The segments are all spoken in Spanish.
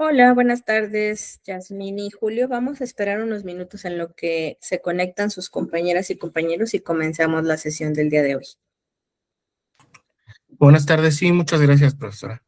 Hola, buenas tardes, Yasmín y Julio. Vamos a esperar unos minutos en lo que se conectan sus compañeras y compañeros y comenzamos la sesión del día de hoy. Buenas tardes, sí, muchas gracias, profesora.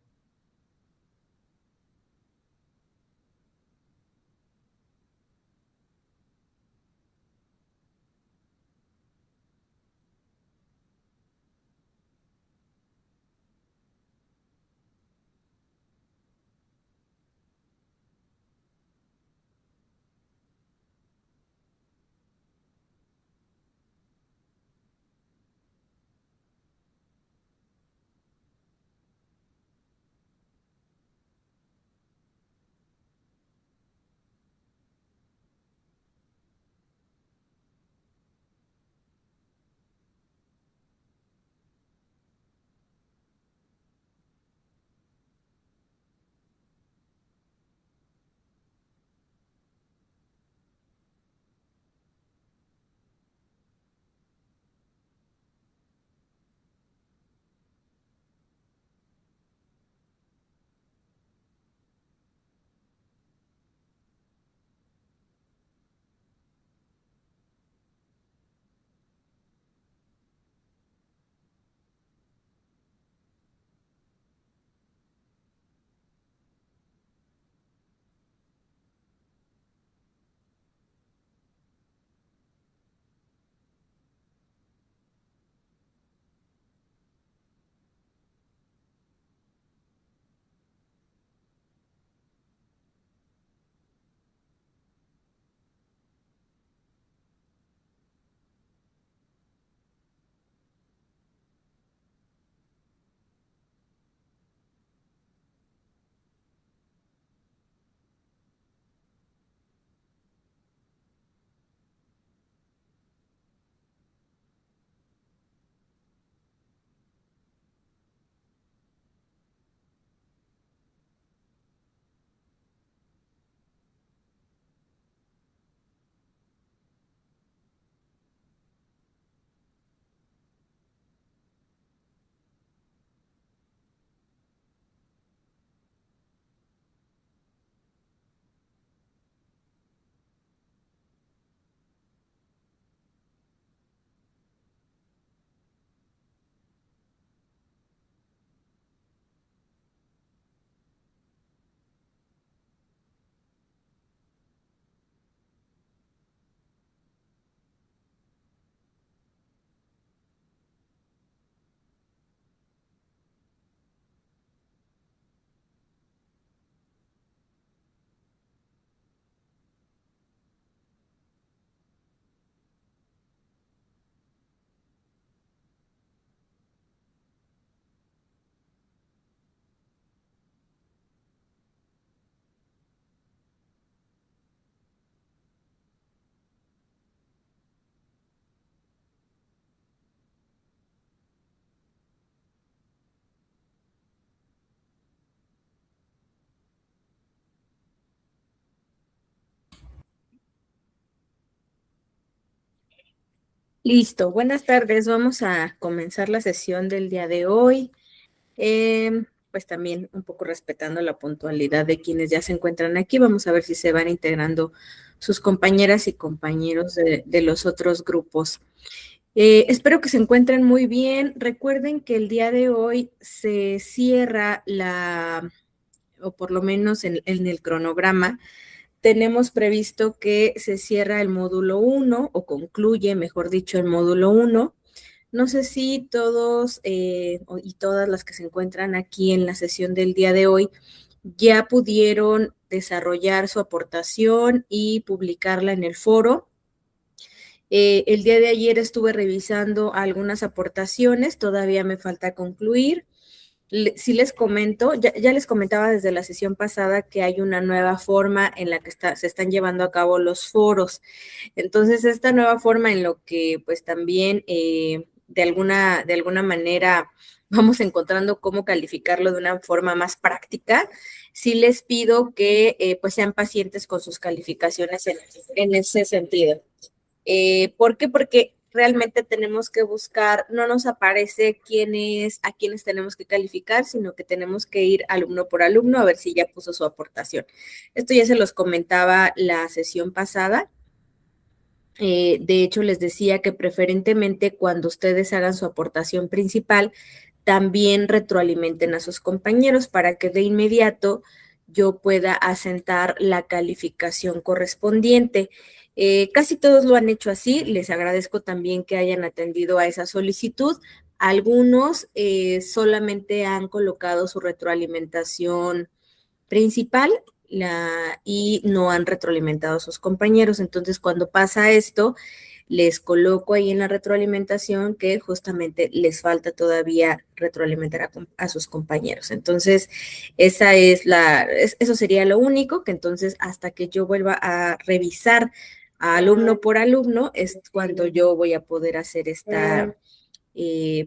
Listo, buenas tardes. Vamos a comenzar la sesión del día de hoy. Pues también un poco respetando la puntualidad de quienes ya se encuentran aquí. Vamos a ver si se van integrando sus compañeras y compañeros de los otros grupos. Espero que se encuentren muy bien. Recuerden que el día de hoy se cierra o por lo menos en el cronograma, tenemos previsto que se cierra el módulo 1 o concluye, mejor dicho, el módulo 1. No sé si todos y todas las que se encuentran aquí en la sesión del día de hoy ya pudieron desarrollar su aportación y publicarla en el foro. El día de ayer estuve revisando algunas aportaciones, todavía me falta concluir. Sí les comento, ya les comentaba desde la sesión pasada que hay una nueva forma en la que se están llevando a cabo los foros. Entonces, esta nueva forma en lo que pues también de alguna manera vamos encontrando cómo calificarlo de una forma más práctica, sí les pido que pues sean pacientes con sus calificaciones en ese sentido. ¿Por qué? Porque realmente tenemos que buscar, no nos aparece a quienes tenemos que calificar, sino que tenemos que ir alumno por alumno a ver si ya puso su aportación. Esto ya se los comentaba la sesión pasada. De hecho, les decía que preferentemente cuando ustedes hagan su aportación principal, también retroalimenten a sus compañeros para que de inmediato yo pueda asentar la calificación correspondiente. Casi todos lo han hecho así. Les agradezco también que hayan atendido a esa solicitud. Algunos solamente han colocado su retroalimentación principal y no han retroalimentado a sus compañeros. Entonces, cuando pasa esto, les coloco ahí en la retroalimentación que justamente les falta todavía retroalimentar a sus compañeros. Entonces, eso sería lo único, que entonces hasta que yo vuelva a revisar a alumno por alumno es cuando yo voy a poder hacer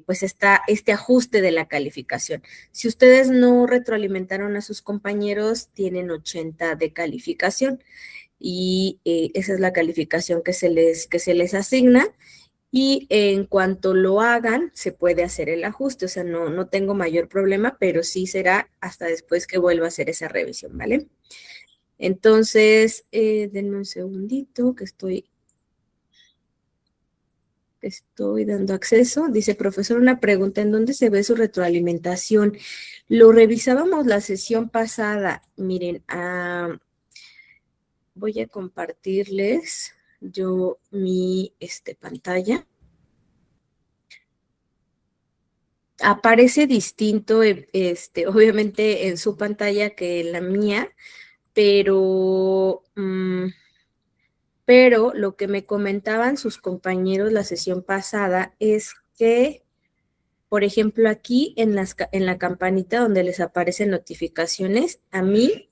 pues este ajuste de la calificación. Si ustedes no retroalimentaron a sus compañeros, tienen 80 de calificación y esa es la calificación que se les asigna. Y en cuanto lo hagan, se puede hacer el ajuste, o sea, no tengo mayor problema, pero sí será hasta después que vuelva a hacer esa revisión, ¿vale? Entonces, denme un segundito que estoy dando acceso. Dice, profesor, una pregunta, ¿en dónde se ve su retroalimentación? Lo revisábamos la sesión pasada. Miren, voy a compartirles yo mi pantalla. Aparece distinto, obviamente en su pantalla que en la mía, pero, pero lo que me comentaban sus compañeros la sesión pasada es que, por ejemplo, aquí en la campanita donde les aparecen notificaciones, a mí,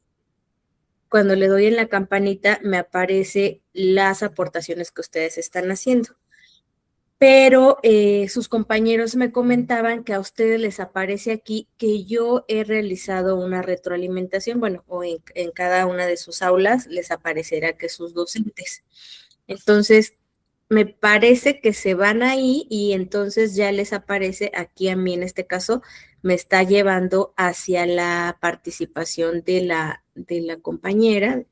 cuando le doy en la campanita, me aparece las aportaciones que ustedes están haciendo. Pero sus compañeros me comentaban que a ustedes les aparece aquí que yo he realizado una retroalimentación, bueno, o en cada una de sus aulas les aparecerá que sus docentes. Entonces, me parece que se van ahí y entonces ya les aparece aquí a mí en este caso, me está llevando hacia la participación de la compañera,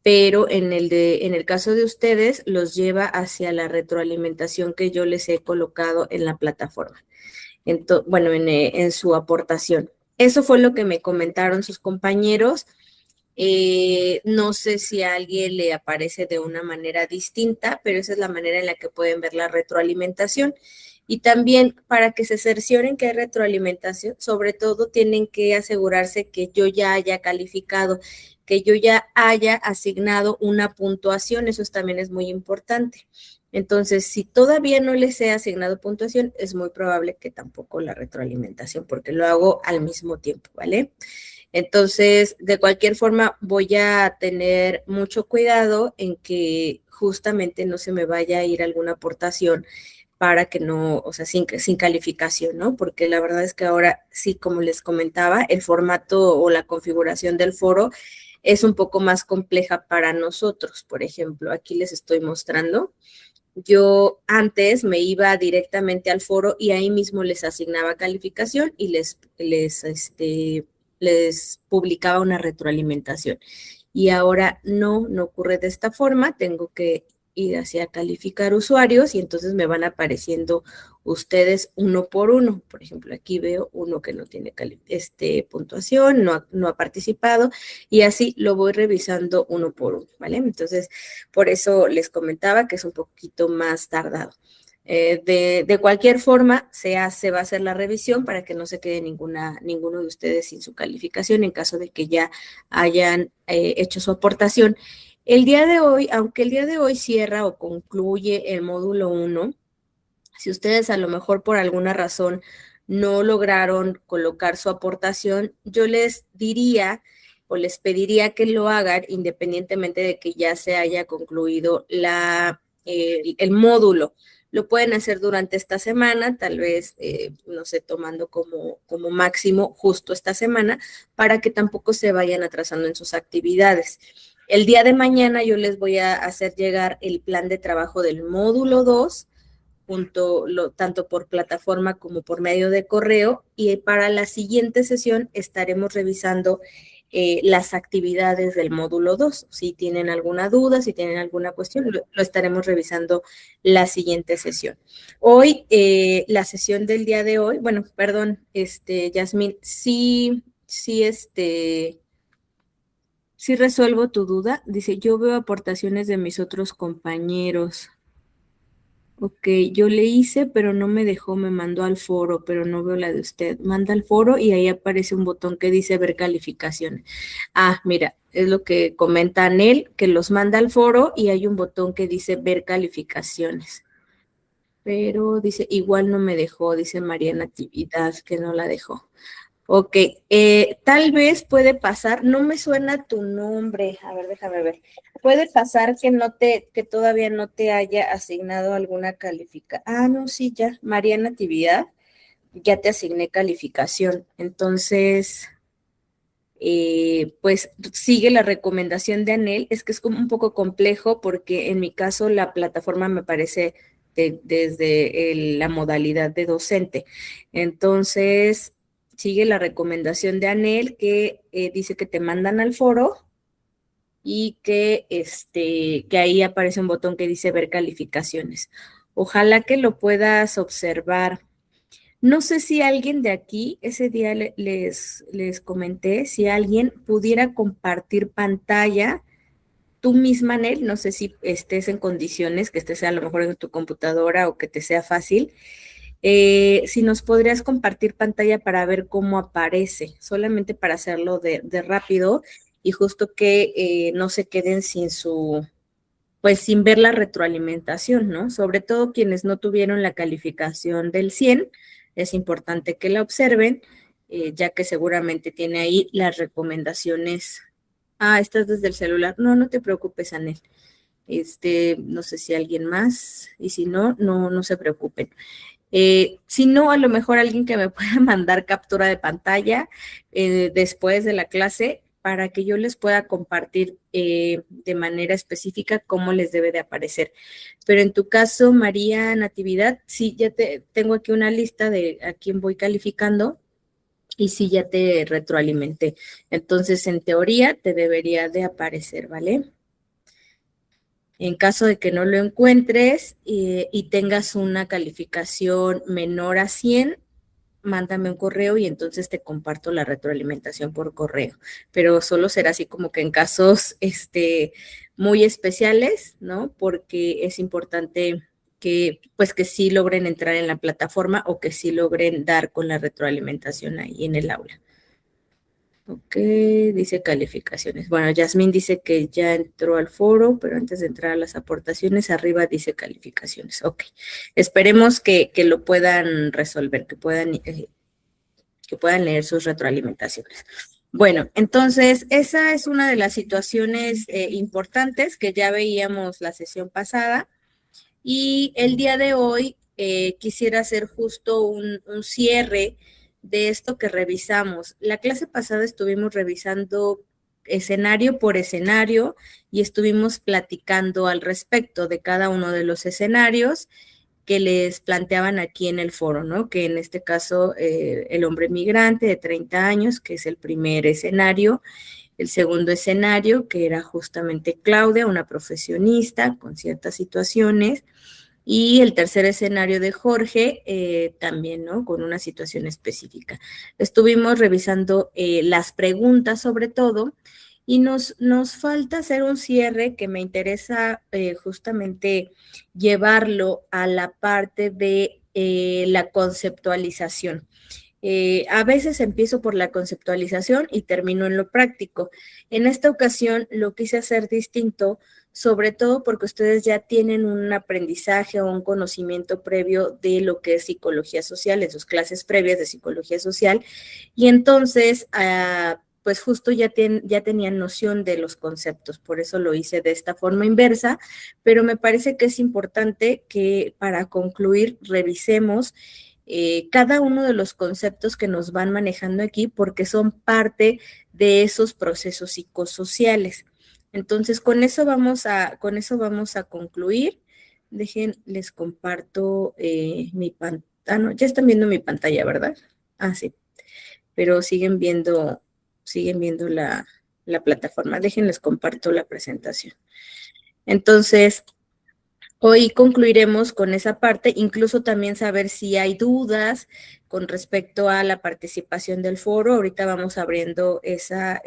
pero en el caso de ustedes los lleva hacia la retroalimentación que yo les he colocado en la plataforma. Bueno, en su aportación. Eso fue lo que me comentaron sus compañeros. No sé si a alguien le aparece de una manera distinta, pero esa es la manera en la que pueden ver la retroalimentación. Y también para que se cercioren que hay retroalimentación, sobre todo tienen que asegurarse que yo ya haya calificado, que yo ya haya asignado una puntuación, eso también es muy importante. Entonces, si todavía no les he asignado puntuación, es muy probable que tampoco la retroalimentación, porque lo hago al mismo tiempo, ¿vale? Entonces, de cualquier forma, voy a tener mucho cuidado en que justamente no se me vaya a ir alguna aportación para que no, o sea, sin calificación, ¿no? Porque la verdad es que ahora sí, como les comentaba, el formato o la configuración del foro es un poco más compleja para nosotros. Por ejemplo, aquí les estoy mostrando. Yo antes me iba directamente al foro y ahí mismo les asignaba calificación y les publicaba una retroalimentación. Y ahora no ocurre de esta forma, tengo que ir hacia calificar usuarios y entonces me van apareciendo ustedes uno por uno. Por ejemplo, aquí veo uno que no tiene puntuación, no ha participado y así lo voy revisando uno por uno, ¿vale? Entonces, por eso les comentaba que es un poquito más tardado. De cualquier forma, se va a hacer la revisión para que no se quede ninguno de ustedes sin su calificación en caso de que ya hayan hecho su aportación. El día de hoy, aunque el día de hoy cierra o concluye el módulo 1, si ustedes a lo mejor por alguna razón no lograron colocar su aportación, yo les diría o les pediría que lo hagan independientemente de que ya se haya concluido el módulo. Lo pueden hacer durante esta semana, tal vez, no sé, tomando como máximo justo esta semana, para que tampoco se vayan atrasando en sus actividades. El día de mañana yo les voy a hacer llegar el plan de trabajo del módulo 2 tanto por plataforma como por medio de correo, y para la siguiente sesión estaremos revisando las actividades del módulo 2. Si tienen alguna duda, si tienen alguna cuestión, lo estaremos revisando la siguiente sesión. Hoy, la sesión del día de hoy, bueno, perdón, Yasmín, sí, sí resuelvo tu duda. Dice, yo veo aportaciones de mis otros compañeros. Ok, yo le hice, pero no me dejó, me mandó al foro, pero no veo la de usted. Manda al foro y ahí aparece un botón que dice ver calificaciones. Ah, mira, es lo que comenta Anel, que los manda al foro y hay un botón que dice ver calificaciones. Pero dice, igual no me dejó, dice María Natividad, que no la dejó. Ok, tal vez puede pasar, no me suena tu nombre, a ver, déjame ver. Puede pasar que todavía no te haya asignado alguna calificación. Ah, no, sí, ya, María Natividad, ya te asigné calificación. Entonces, pues sigue la recomendación de Anel. Es que es como un poco complejo porque en mi caso la plataforma me parece desde la modalidad de docente. Entonces, sigue la recomendación de Anel que dice que te mandan al foro y que ahí aparece un botón que dice ver calificaciones. Ojalá que lo puedas observar. No sé si alguien de aquí, ese día les comenté, si alguien pudiera compartir pantalla, tú misma, Nel, no sé si estés en condiciones, que estés a lo mejor en tu computadora o que te sea fácil, si nos podrías compartir pantalla para ver cómo aparece, solamente para hacerlo de rápido y justo que no se queden pues sin ver la retroalimentación, ¿no? Sobre todo quienes no tuvieron la calificación del 100, es importante que la observen, ya que seguramente tiene ahí las recomendaciones. Ah, estás desde el celular. No, no te preocupes, Anel. No sé si alguien más, y si no, no se preocupen. Si no, a lo mejor alguien que me pueda mandar captura de pantalla después de la clase para que yo les pueda compartir de manera específica cómo les debe de aparecer. Pero en tu caso, María Natividad, sí, ya tengo aquí una lista de a quién voy calificando y sí, ya te retroalimenté. Entonces, en teoría, te debería de aparecer, ¿vale? En caso de que no lo encuentres y tengas una calificación menor a 100, mándame un correo y entonces te comparto la retroalimentación por correo. Pero solo será así como que en casos muy especiales, ¿no? Porque es importante que pues que sí logren entrar en la plataforma o que sí logren dar con la retroalimentación ahí en el aula. Ok, dice calificaciones. Bueno, Yasmín dice que ya entró al foro, pero antes de entrar a las aportaciones, arriba dice calificaciones. Ok, esperemos que lo puedan resolver, que puedan leer sus retroalimentaciones. Bueno, entonces esa es una de las situaciones importantes que ya veíamos la sesión pasada y el día de hoy quisiera hacer justo un cierre de esto que revisamos. La clase pasada estuvimos revisando escenario por escenario y estuvimos platicando al respecto de cada uno de los escenarios que les planteaban aquí en el foro, ¿no? Que en este caso el hombre migrante de 30 años, que es el primer escenario, el segundo escenario, que era justamente Claudia, una profesionista con ciertas situaciones, y el tercer escenario de Jorge, también, ¿no? Con una situación específica. Estuvimos revisando las preguntas sobre todo y nos falta hacer un cierre que me interesa justamente llevarlo a la parte de la conceptualización. A veces empiezo por la conceptualización y termino en lo práctico. En esta ocasión lo quise hacer distinto, sobre todo porque ustedes ya tienen un aprendizaje o un conocimiento previo de lo que es psicología social, en sus clases previas de psicología social, y entonces, pues justo ya tenían noción de los conceptos, por eso lo hice de esta forma inversa, pero me parece que es importante que para concluir revisemos cada uno de los conceptos que nos van manejando aquí porque son parte de esos procesos psicosociales. Entonces, con eso vamos a concluir. les comparto mi pantalla. Ah, no, ya están viendo mi pantalla, ¿verdad? Ah, sí, pero siguen viendo la plataforma. Les comparto la presentación. Entonces, hoy concluiremos con esa parte, incluso también saber si hay dudas con respecto a la participación del foro. Ahorita vamos abriendo esa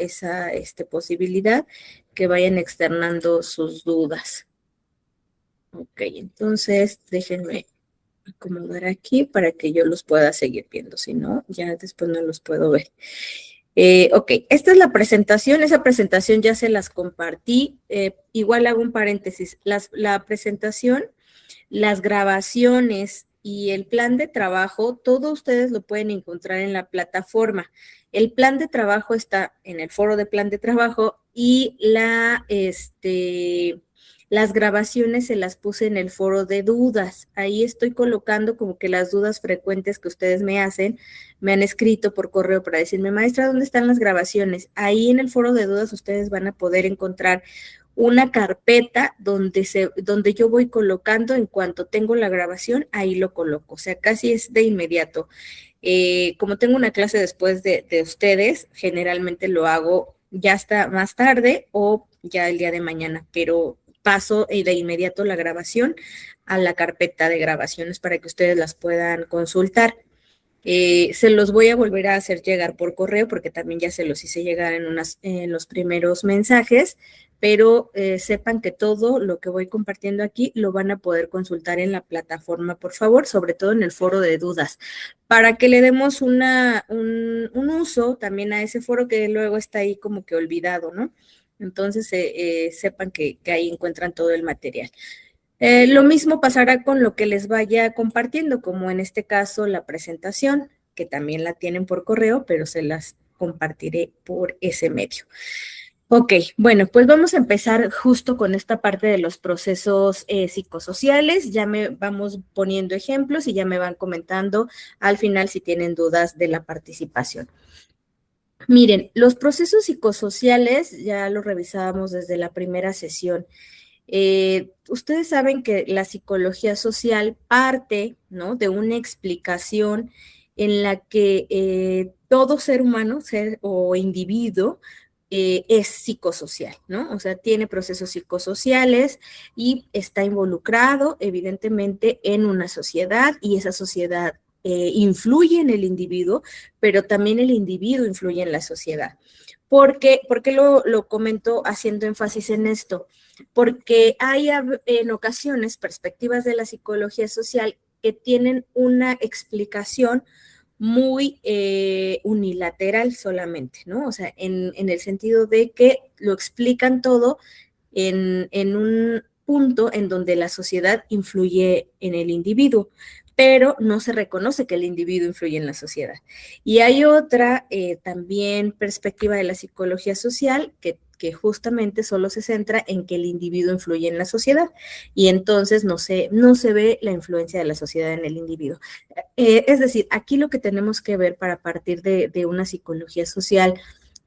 posibilidad que vayan externando sus dudas. Ok, entonces déjenme acomodar aquí para que yo los pueda seguir viendo, si no, ya después no los puedo ver. Ok, esta es la presentación, esa presentación ya se las compartí. Igual hago un paréntesis, la presentación, las grabaciones y el plan de trabajo, todo ustedes lo pueden encontrar en la plataforma. El plan de trabajo está en el foro de plan de trabajo y las grabaciones se las puse en el foro de dudas. Ahí estoy colocando como que las dudas frecuentes que ustedes me hacen, me han escrito por correo para decirme, maestra, ¿dónde están las grabaciones? Ahí en el foro de dudas ustedes van a poder encontrar una carpeta donde yo voy colocando en cuanto tengo la grabación, ahí lo coloco, o sea, casi es de inmediato. Como tengo una clase después de ustedes, generalmente lo hago ya hasta más tarde o ya el día de mañana, pero paso de inmediato la grabación a la carpeta de grabaciones para que ustedes las puedan consultar. Se los voy a volver a hacer llegar por correo porque también ya se los hice llegar en los primeros mensajes, pero sepan que todo lo que voy compartiendo aquí lo van a poder consultar en la plataforma, por favor, sobre todo en el foro de dudas, para que le demos un uso también a ese foro que luego está ahí como que olvidado, ¿no? Entonces, sepan que ahí encuentran todo el material. Lo mismo pasará con lo que les vaya compartiendo, como en este caso la presentación, que también la tienen por correo, pero se las compartiré por ese medio. Ok, bueno, pues vamos a empezar justo con esta parte de los procesos psicosociales. Ya me vamos poniendo ejemplos y ya me van comentando al final si tienen dudas de la participación. Miren, los procesos psicosociales ya los revisábamos desde la primera sesión. Ustedes saben que la psicología social parte, ¿no?, de una explicación en la que todo ser humano, ser o individuo, es psicosocial, ¿no? O sea, tiene procesos psicosociales y está involucrado, evidentemente, en una sociedad y esa sociedad influye en el individuo, pero también el individuo influye en la sociedad. ¿Por qué lo comento haciendo énfasis en esto? Porque hay en ocasiones perspectivas de la psicología social que tienen una explicación muy unilateral solamente, ¿no? O sea, en el sentido de que lo explican todo en un punto en donde la sociedad influye en el individuo, pero no se reconoce que el individuo influye en la sociedad. Y hay otra también perspectiva de la psicología social que justamente solo se centra en que el individuo influye en la sociedad y entonces no se ve la influencia de la sociedad en el individuo. Es decir, aquí lo que tenemos que ver para partir de una psicología social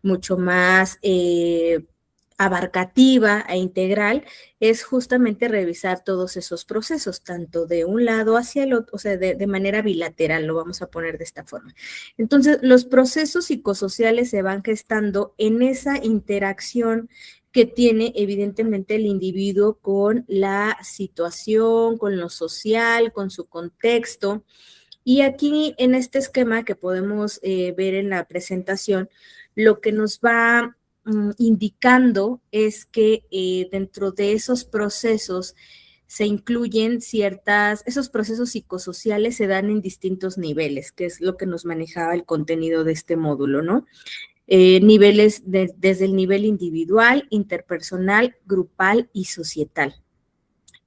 mucho más abarcativa e integral es justamente revisar todos esos procesos, tanto de un lado hacia el otro, o sea, de manera bilateral, lo vamos a poner de esta forma. Entonces, los procesos psicosociales se van gestando en esa interacción que tiene evidentemente el individuo con la situación, con lo social, con su contexto. Y aquí en este esquema que podemos ver en la presentación, lo que nos va indicando es que dentro de esos procesos se incluyen esos procesos psicosociales se dan en distintos niveles, que es lo que nos manejaba el contenido de este módulo, ¿no? Niveles desde el nivel individual, interpersonal, grupal y societal.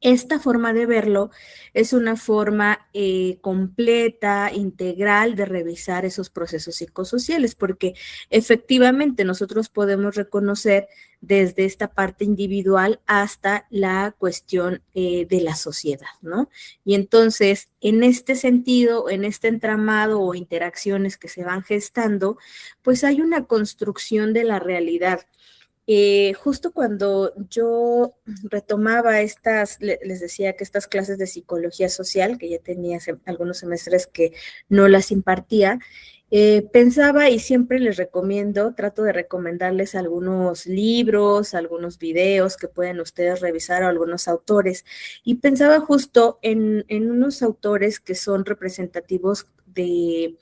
Esta forma de verlo es una forma completa, integral de revisar esos procesos psicosociales, porque efectivamente nosotros podemos reconocer desde esta parte individual hasta la cuestión de la sociedad, ¿no? Y entonces, en este sentido, en este entramado o interacciones que se van gestando, pues hay una construcción de la realidad justo cuando yo retomaba les decía que estas clases de psicología social, que ya tenía algunos semestres que no las impartía, pensaba y siempre les recomiendo, trato de recomendarles algunos libros, algunos videos que pueden ustedes revisar o algunos autores. Y pensaba justo en unos autores que son representativos de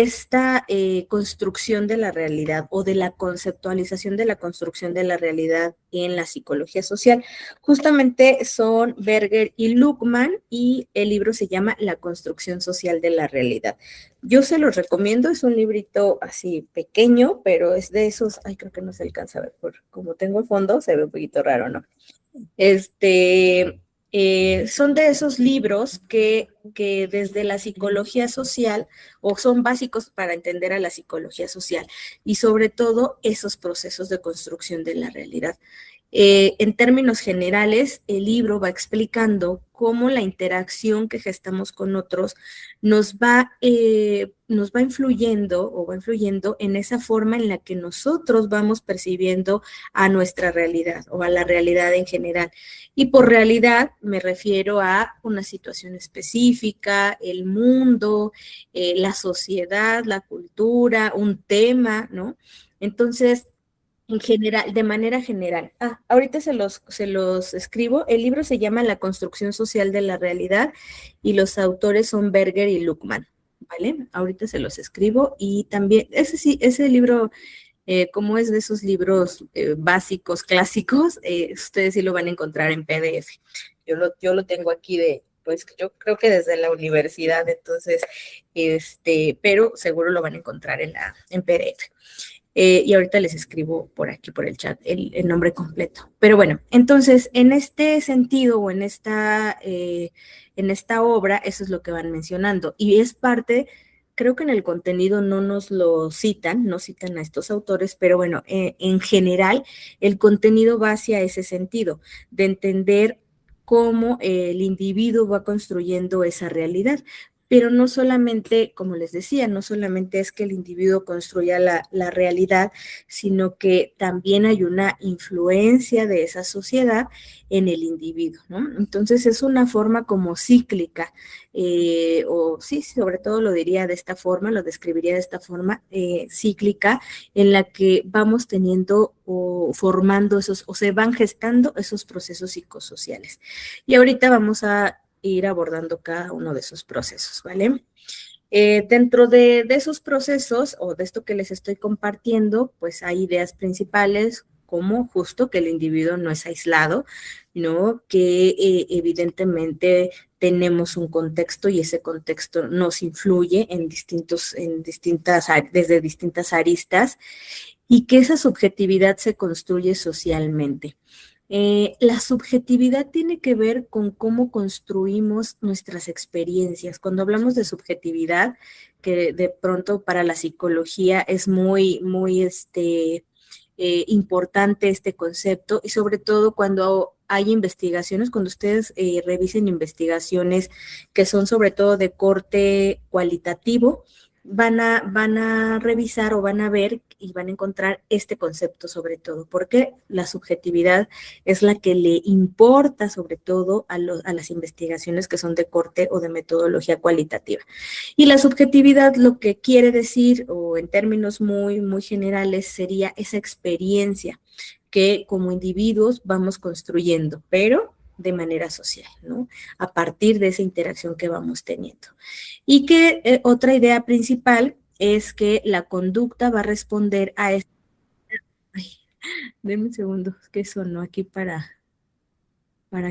esta construcción de la realidad o de la conceptualización de la construcción de la realidad en la psicología social. Justamente son Berger y Luckmann y el libro se llama La construcción social de la realidad. Yo se los recomiendo, es un librito así pequeño, pero es de esos, ay, creo que no se alcanza a ver, por como tengo el fondo, se ve un poquito raro, ¿no? Son de esos libros que desde la psicología social o son básicos para entender a la psicología social y sobre todo esos procesos de construcción de la realidad. En términos generales, el libro va explicando cómo la interacción que gestamos con otros nos va influyendo o va influyendo en esa forma en la que nosotros vamos percibiendo a nuestra realidad o a la realidad en general. Y por realidad me refiero a una situación específica, el mundo, la sociedad, la cultura, un tema, ¿no? Entonces, en general, de manera general. Ahorita se los escribo. El libro se llama La construcción social de la realidad y los autores son Berger y Luckmann, ¿vale? Ahorita se los escribo y también, ese sí, ese libro, como es de esos libros básicos, clásicos, ustedes sí lo van a encontrar en PDF. Yo lo tengo aquí pues yo creo que desde la universidad, entonces, pero seguro lo van a encontrar en PDF. Y ahorita les escribo por aquí, por el chat, el nombre completo. Pero bueno, entonces, en este sentido o en esta obra, eso es lo que van mencionando. Y es parte, creo que en el contenido no nos lo citan, no citan a estos autores, pero bueno, en general, el contenido va hacia ese sentido, de entender cómo el individuo va construyendo esa realidad. Pero no solamente, como les decía, no solamente es que el individuo construya la realidad, sino que también hay una influencia de esa sociedad en el individuo, ¿no? Entonces es una forma como cíclica, o sí, sobre todo lo diría de esta forma, lo describiría de esta forma, cíclica, en la que vamos teniendo o formando esos, o se van gestando esos procesos psicosociales. Y ahorita vamos a ir abordando cada uno de esos procesos, ¿vale? Dentro de esos procesos o de esto que les estoy compartiendo, pues hay ideas principales como justo que el individuo no es aislado, ¿no? Que evidentemente tenemos un contexto y ese contexto nos influye desde distintas aristas y que esa subjetividad se construye socialmente. La subjetividad tiene que ver con cómo construimos nuestras experiencias. Cuando hablamos de subjetividad, que de pronto para la psicología es muy importante este concepto y sobre todo cuando hay investigaciones, cuando ustedes revisen investigaciones que son sobre todo de corte cualitativo, van a revisar o van a ver y van a encontrar este concepto sobre todo, porque la subjetividad es la que le importa sobre todo a las investigaciones que son de corte o de metodología cualitativa. Y la subjetividad lo que quiere decir, o en términos muy generales, sería esa experiencia que como individuos vamos construyendo, pero de manera social, ¿no? A partir de esa interacción que vamos teniendo. Y que otra idea principal es que la conducta va a responder a esto. Ay, denme un segundo, es que sonó aquí para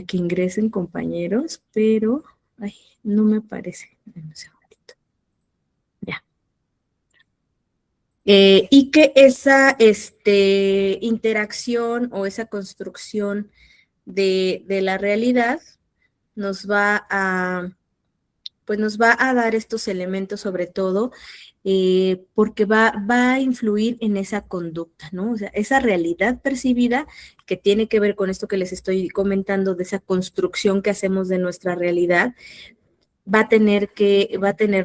que ingresen compañeros, pero ay, no me parece. Denme un segundito. Ya. Y que esa interacción o esa construcción de la realidad nos va a, pues nos va a dar estos elementos sobre todo porque va a influir en esa conducta, ¿no? O sea, esa realidad percibida que tiene que ver con esto que les estoy comentando, de esa construcción que hacemos de nuestra realidad, va a tener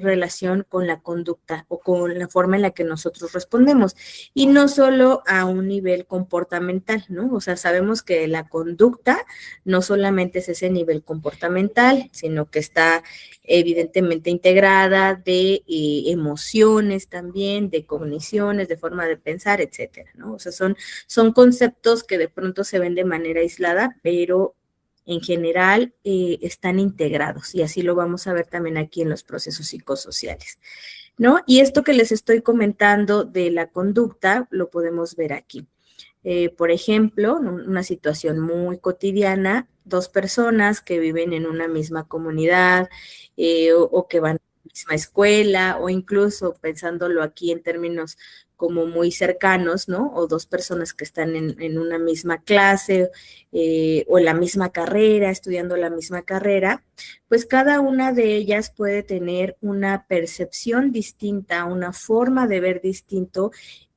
relación con la conducta o con la forma en la que nosotros respondemos. Y no solo a un nivel comportamental, ¿no? O sea, sabemos que la conducta no solamente es ese nivel comportamental, sino que está evidentemente integrada de emociones también, de cogniciones, de forma de pensar, etcétera, ¿no? O sea, son conceptos que de pronto se ven de manera aislada, pero en general están integrados y así lo vamos a ver también aquí en los procesos psicosociales, ¿no? Y esto que les estoy comentando de la conducta lo podemos ver aquí. Por ejemplo, una situación muy cotidiana, dos personas que viven en una misma comunidad o que van a la misma escuela o incluso pensándolo aquí en términos como muy cercanos, ¿no? O dos personas que están en una misma clase o en la misma carrera, estudiando la misma carrera, pues cada una de ellas puede tener una percepción distinta, una forma de ver distinto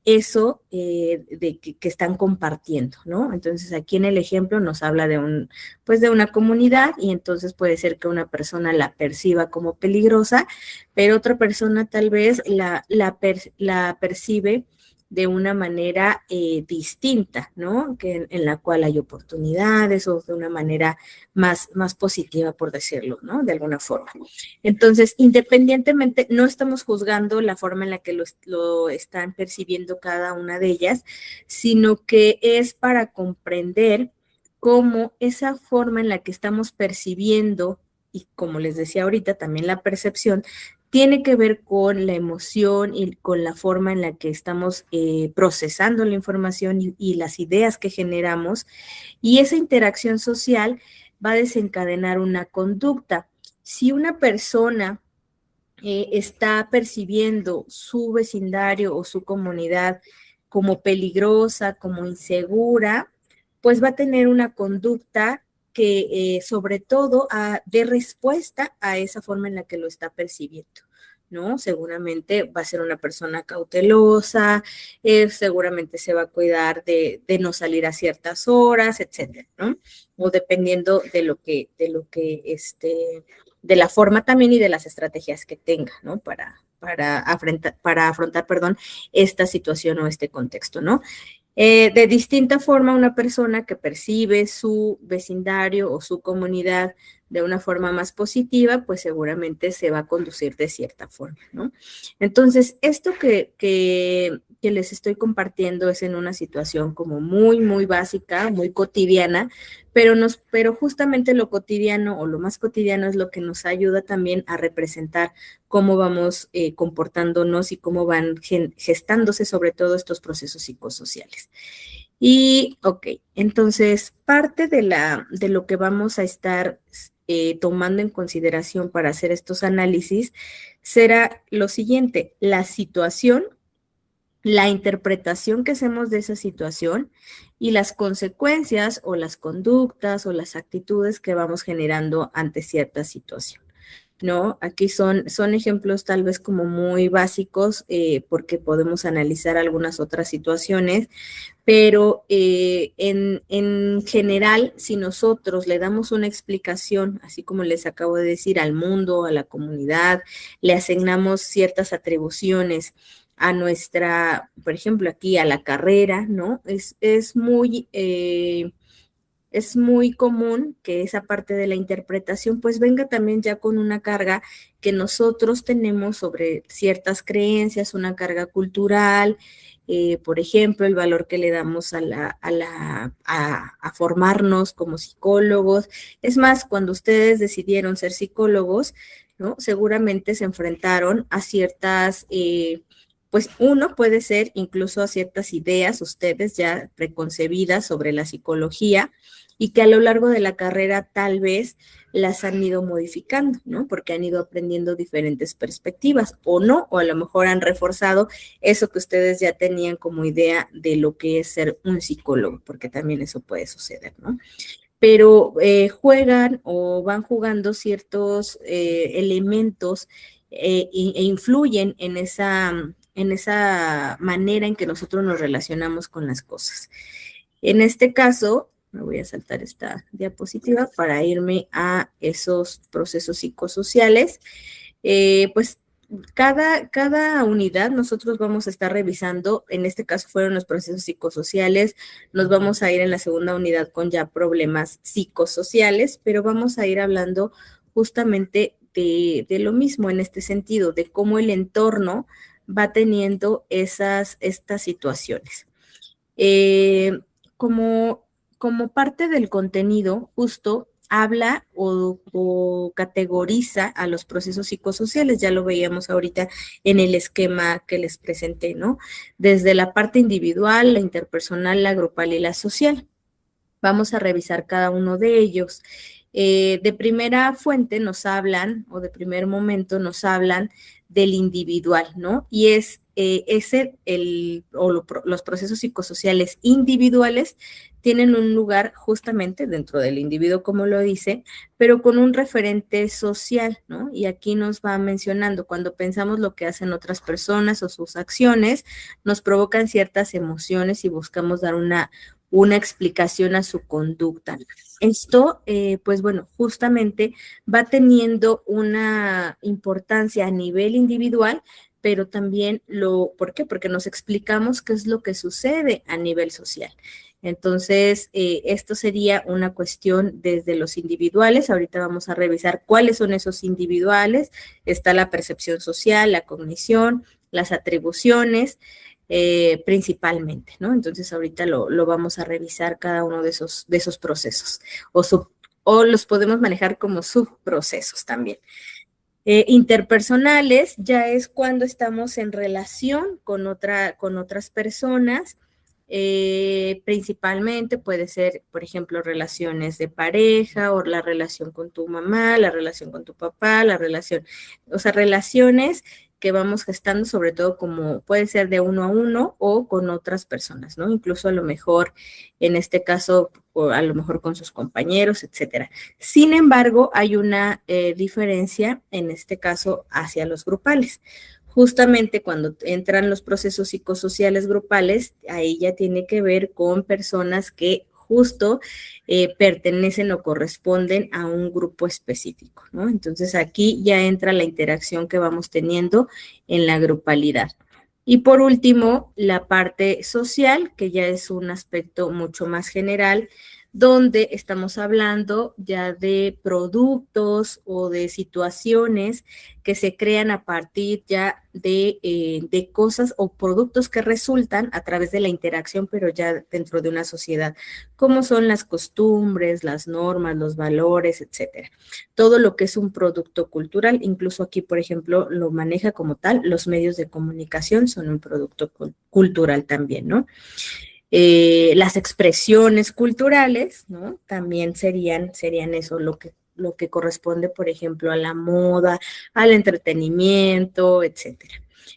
eso de que están compartiendo, ¿no? Entonces aquí en el ejemplo nos habla pues de una comunidad y entonces puede ser que una persona la perciba como peligrosa, pero otra persona tal vez la percibe de una manera distinta, ¿no? Que en la cual hay oportunidades o de una manera más positiva, por decirlo, ¿no? De alguna forma. Entonces, independientemente, no estamos juzgando la forma en la que lo están percibiendo cada una de ellas, sino que es para comprender cómo esa forma en la que estamos percibiendo, y como les decía ahorita, también la percepción, tiene que ver con la emoción y con la forma en la que estamos procesando la información y las ideas que generamos, y esa interacción social va a desencadenar una conducta. Si una persona está percibiendo su vecindario o su comunidad como peligrosa, como insegura, pues va a tener una conducta que sobre todo dé respuesta a esa forma en la que lo está percibiendo. ¿No? Seguramente va a ser una persona cautelosa, seguramente se va a cuidar de no salir a ciertas horas, etcétera, ¿no? O dependiendo de la forma también y de las estrategias que tenga, ¿no? Para afrontar, perdón, esta situación o este contexto, ¿no? De distinta forma, una persona que percibe su vecindario o su comunidad de una forma más positiva, pues seguramente se va a conducir de cierta forma, ¿no? Entonces, esto que les estoy compartiendo es en una situación como muy básica, muy cotidiana, pero justamente lo cotidiano o lo más cotidiano es lo que nos ayuda también a representar cómo vamos comportándonos y cómo van gestándose sobre todo estos procesos psicosociales. Y, ok, entonces parte de lo que vamos a estar tomando en consideración para hacer estos análisis será lo siguiente: la situación, la interpretación que hacemos de esa situación y las consecuencias o las conductas o las actitudes que vamos generando ante cierta situación. ¿No? Aquí son ejemplos tal vez como muy básicos porque podemos analizar algunas otras situaciones, pero en general, si nosotros le damos una explicación, así como les acabo de decir, al mundo, a la comunidad, le asignamos ciertas atribuciones a nuestra, por ejemplo, aquí a la carrera, ¿no? Es muy común que esa parte de la interpretación pues venga también ya con una carga que nosotros tenemos sobre ciertas creencias, una carga cultural, por ejemplo, el valor que le damos a formarnos como psicólogos. Es más, cuando ustedes decidieron ser psicólogos, ¿no? Seguramente se enfrentaron a ciertas pues uno puede ser incluso a ciertas ideas ustedes ya preconcebidas sobre la psicología y que a lo largo de la carrera tal vez las han ido modificando, ¿no? Porque han ido aprendiendo diferentes perspectivas o no, o a lo mejor han reforzado eso que ustedes ya tenían como idea de lo que es ser un psicólogo, porque también eso puede suceder, ¿no? Pero juegan o van jugando ciertos elementos e influyen en esa manera en que nosotros nos relacionamos con las cosas. En este caso, Me voy a saltar esta diapositiva para irme a esos procesos psicosociales. Pues cada unidad nosotros vamos a estar revisando, en este caso fueron los procesos psicosociales, nos vamos a ir en la segunda unidad con ya problemas psicosociales, pero vamos a ir hablando justamente de lo mismo en este sentido, de cómo el entorno va teniendo estas situaciones. Eh, como, como parte del contenido, justo habla o categoriza a los procesos psicosociales, ya lo veíamos ahorita en el esquema que les presenté, ¿no? Desde la parte individual, la interpersonal, la grupal y la social. Vamos a revisar cada uno de ellos. De primera fuente nos hablan, o de primer momento nos hablan del individual, ¿no? Y es los procesos psicosociales individuales tienen un lugar justamente dentro del individuo, como lo dice, pero con un referente social, ¿no? Y aquí nos va mencionando, cuando pensamos lo que hacen otras personas o sus acciones, nos provocan ciertas emociones y buscamos dar una explicación a su conducta. Esto, pues bueno, justamente va teniendo una importancia a nivel individual, pero también ¿por qué? Porque nos explicamos qué es lo que sucede a nivel social. Entonces, esto sería una cuestión desde los individuales. Ahorita vamos a revisar cuáles son esos individuales. Está la percepción social, la cognición, las atribuciones, principalmente, ¿no? Entonces, ahorita lo vamos a revisar cada uno de esos procesos o los podemos manejar como subprocesos también. Interpersonales ya es cuando estamos en relación con otras personas, principalmente puede ser, por ejemplo, relaciones de pareja o la relación con tu mamá, la relación con tu papá, relaciones que vamos gestando, sobre todo como puede ser de uno a uno o con otras personas, ¿no? Incluso a lo mejor, en este caso, o a lo mejor con sus compañeros, etcétera. Sin embargo, hay una diferencia, en este caso, hacia los grupales. Justamente cuando entran los procesos psicosociales grupales, ahí ya tiene que ver con personas que justo pertenecen o corresponden a un grupo específico, ¿no? Entonces aquí ya entra la interacción que vamos teniendo en la grupalidad. Y por último, la parte social, que ya es un aspecto mucho más general, donde estamos hablando ya de productos o de situaciones que se crean a partir ya de cosas o productos que resultan a través de la interacción, pero ya dentro de una sociedad, como son las costumbres, las normas, los valores, etcétera. Todo lo que es un producto cultural, incluso aquí, por ejemplo, lo maneja como tal, los medios de comunicación son un producto cultural también, ¿no? Las expresiones culturales, ¿no? También serían eso, lo que corresponde, por ejemplo, a la moda, al entretenimiento, etcétera.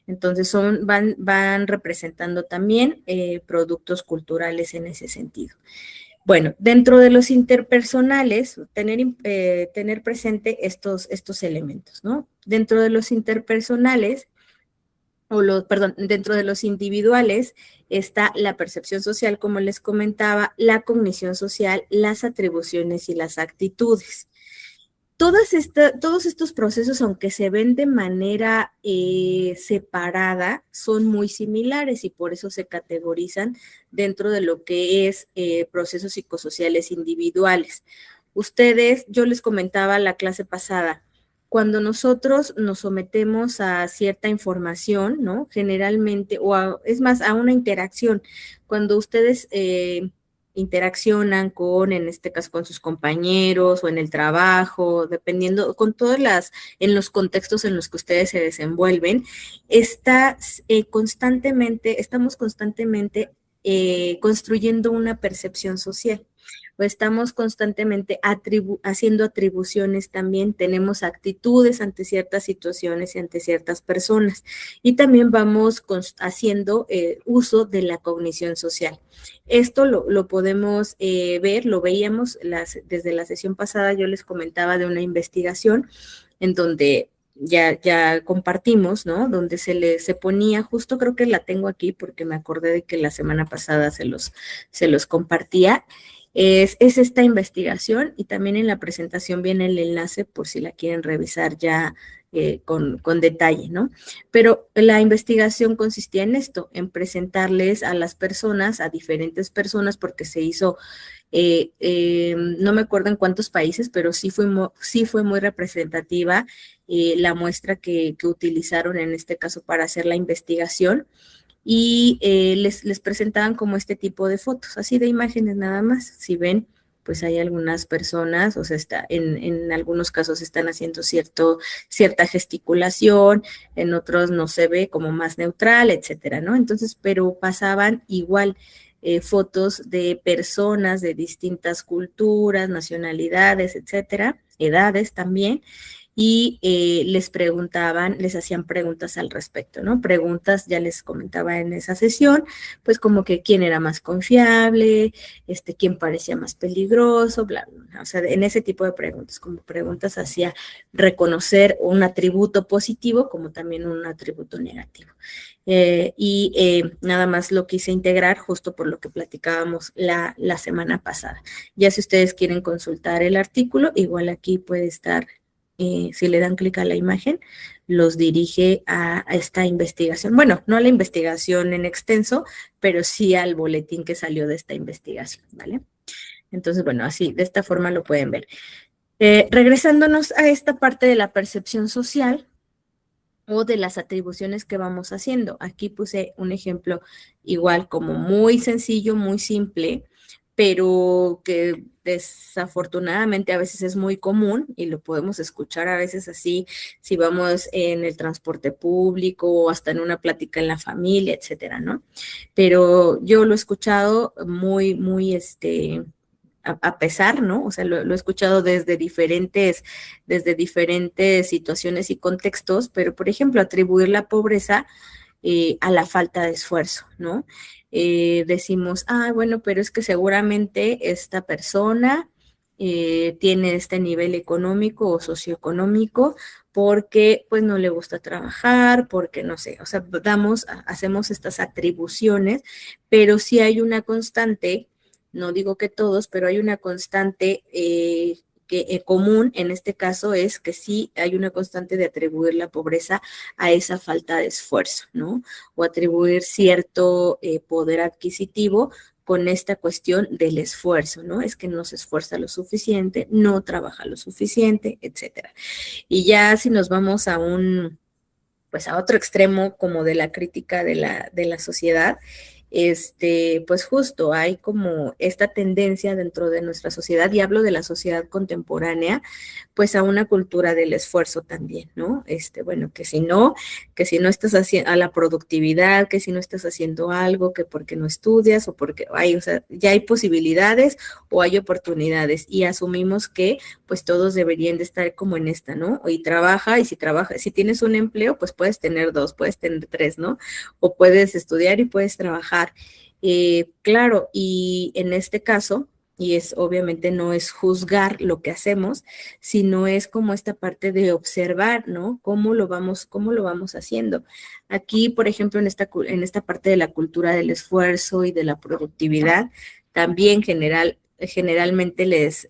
Entonces van representando también productos culturales en ese sentido. Bueno, dentro de los interpersonales, tener presente estos elementos, ¿no? Dentro de los interpersonales, dentro de los individuales está la percepción social, como les comentaba, la cognición social, las atribuciones y las actitudes. Todos estos procesos, aunque se ven de manera separada, son muy similares y por eso se categorizan dentro de lo que es procesos psicosociales individuales. Yo les comentaba la clase pasada, cuando nosotros nos sometemos a cierta información, ¿no? Generalmente, es más, a una interacción, cuando ustedes interaccionan en este caso, con sus compañeros o en el trabajo, dependiendo, en los contextos en los que ustedes se desenvuelven, estamos constantemente construyendo una percepción social. O estamos constantemente haciendo atribuciones también, tenemos actitudes ante ciertas situaciones y ante ciertas personas. Y también vamos haciendo uso de la cognición social. Esto lo podemos ver, lo veíamos desde la sesión pasada, yo les comentaba de una investigación en donde ya compartimos, ¿no? Donde se ponía, justo creo que la tengo aquí porque me acordé de que la semana pasada se los compartía, Es esta investigación, y también en la presentación viene el enlace por si la quieren revisar ya con detalle, ¿no? Pero la investigación consistía en esto, en presentarles a las personas, a diferentes personas, porque se hizo, no me acuerdo en cuántos países, pero sí fue muy representativa la muestra que utilizaron en este caso para hacer la investigación, y les presentaban como este tipo de fotos, así de imágenes nada más. Si ven, pues hay algunas personas, o sea, en algunos casos están haciendo cierta gesticulación, en otros no se ve, como más neutral, etcétera, ¿no? Entonces, pero pasaban igual fotos de personas de distintas culturas, nacionalidades, etcétera, edades también, y les hacían preguntas al respecto, ¿no? Preguntas, ya les comentaba en esa sesión, pues como que quién era más confiable, quién parecía más peligroso, bla, bla, bla. O sea, en ese tipo de preguntas, como preguntas hacia reconocer un atributo positivo como también un atributo negativo. Nada más lo quise integrar justo por lo que platicábamos la semana pasada. Ya si ustedes quieren consultar el artículo, igual aquí puede estar, si le dan clic a la imagen, los dirige a esta investigación. Bueno, no a la investigación en extenso, pero sí al boletín que salió de esta investigación, ¿vale? Entonces, bueno, así, de esta forma lo pueden ver. Regresándonos a esta parte de la percepción social o de las atribuciones que vamos haciendo. Aquí puse un ejemplo igual como muy sencillo, muy simple, pero que desafortunadamente a veces es muy común y lo podemos escuchar a veces así si vamos en el transporte público o hasta en una plática en la familia, etcétera, ¿no? Pero yo lo he escuchado muy, a pesar, ¿no? O sea, lo he escuchado desde diferentes situaciones y contextos, pero por ejemplo, atribuir la pobreza a la falta de esfuerzo, ¿no? Decimos, bueno, pero es que seguramente esta persona tiene este nivel económico o socioeconómico porque pues no le gusta trabajar, porque no sé, o sea, hacemos estas atribuciones, pero sí hay una constante, no digo que todos, pero hay una constante común en este caso, es que sí hay una constante de atribuir la pobreza a esa falta de esfuerzo, ¿no? O atribuir cierto poder adquisitivo con esta cuestión del esfuerzo, ¿no? Es que no se esfuerza lo suficiente, no trabaja lo suficiente, etcétera. Y ya si nos vamos pues a otro extremo como de la crítica de la sociedad, pues justo hay como esta tendencia dentro de nuestra sociedad, y hablo de la sociedad contemporánea, pues a una cultura del esfuerzo también, ¿no? Bueno, que si no estás haciendo a la productividad, que si no estás haciendo algo, que porque no estudias o porque hay, o sea, ya hay posibilidades o hay oportunidades, y asumimos que pues todos deberían de estar como en esta, ¿no? Y si tienes un empleo, pues puedes tener dos, puedes tener tres, ¿no? O puedes estudiar y puedes trabajar. Claro, y en este caso, y es obviamente no es juzgar lo que hacemos, sino es como esta parte de observar, ¿no? Cómo lo vamos haciendo. Aquí, por ejemplo, en esta parte de la cultura del esfuerzo y de la productividad, también generalmente les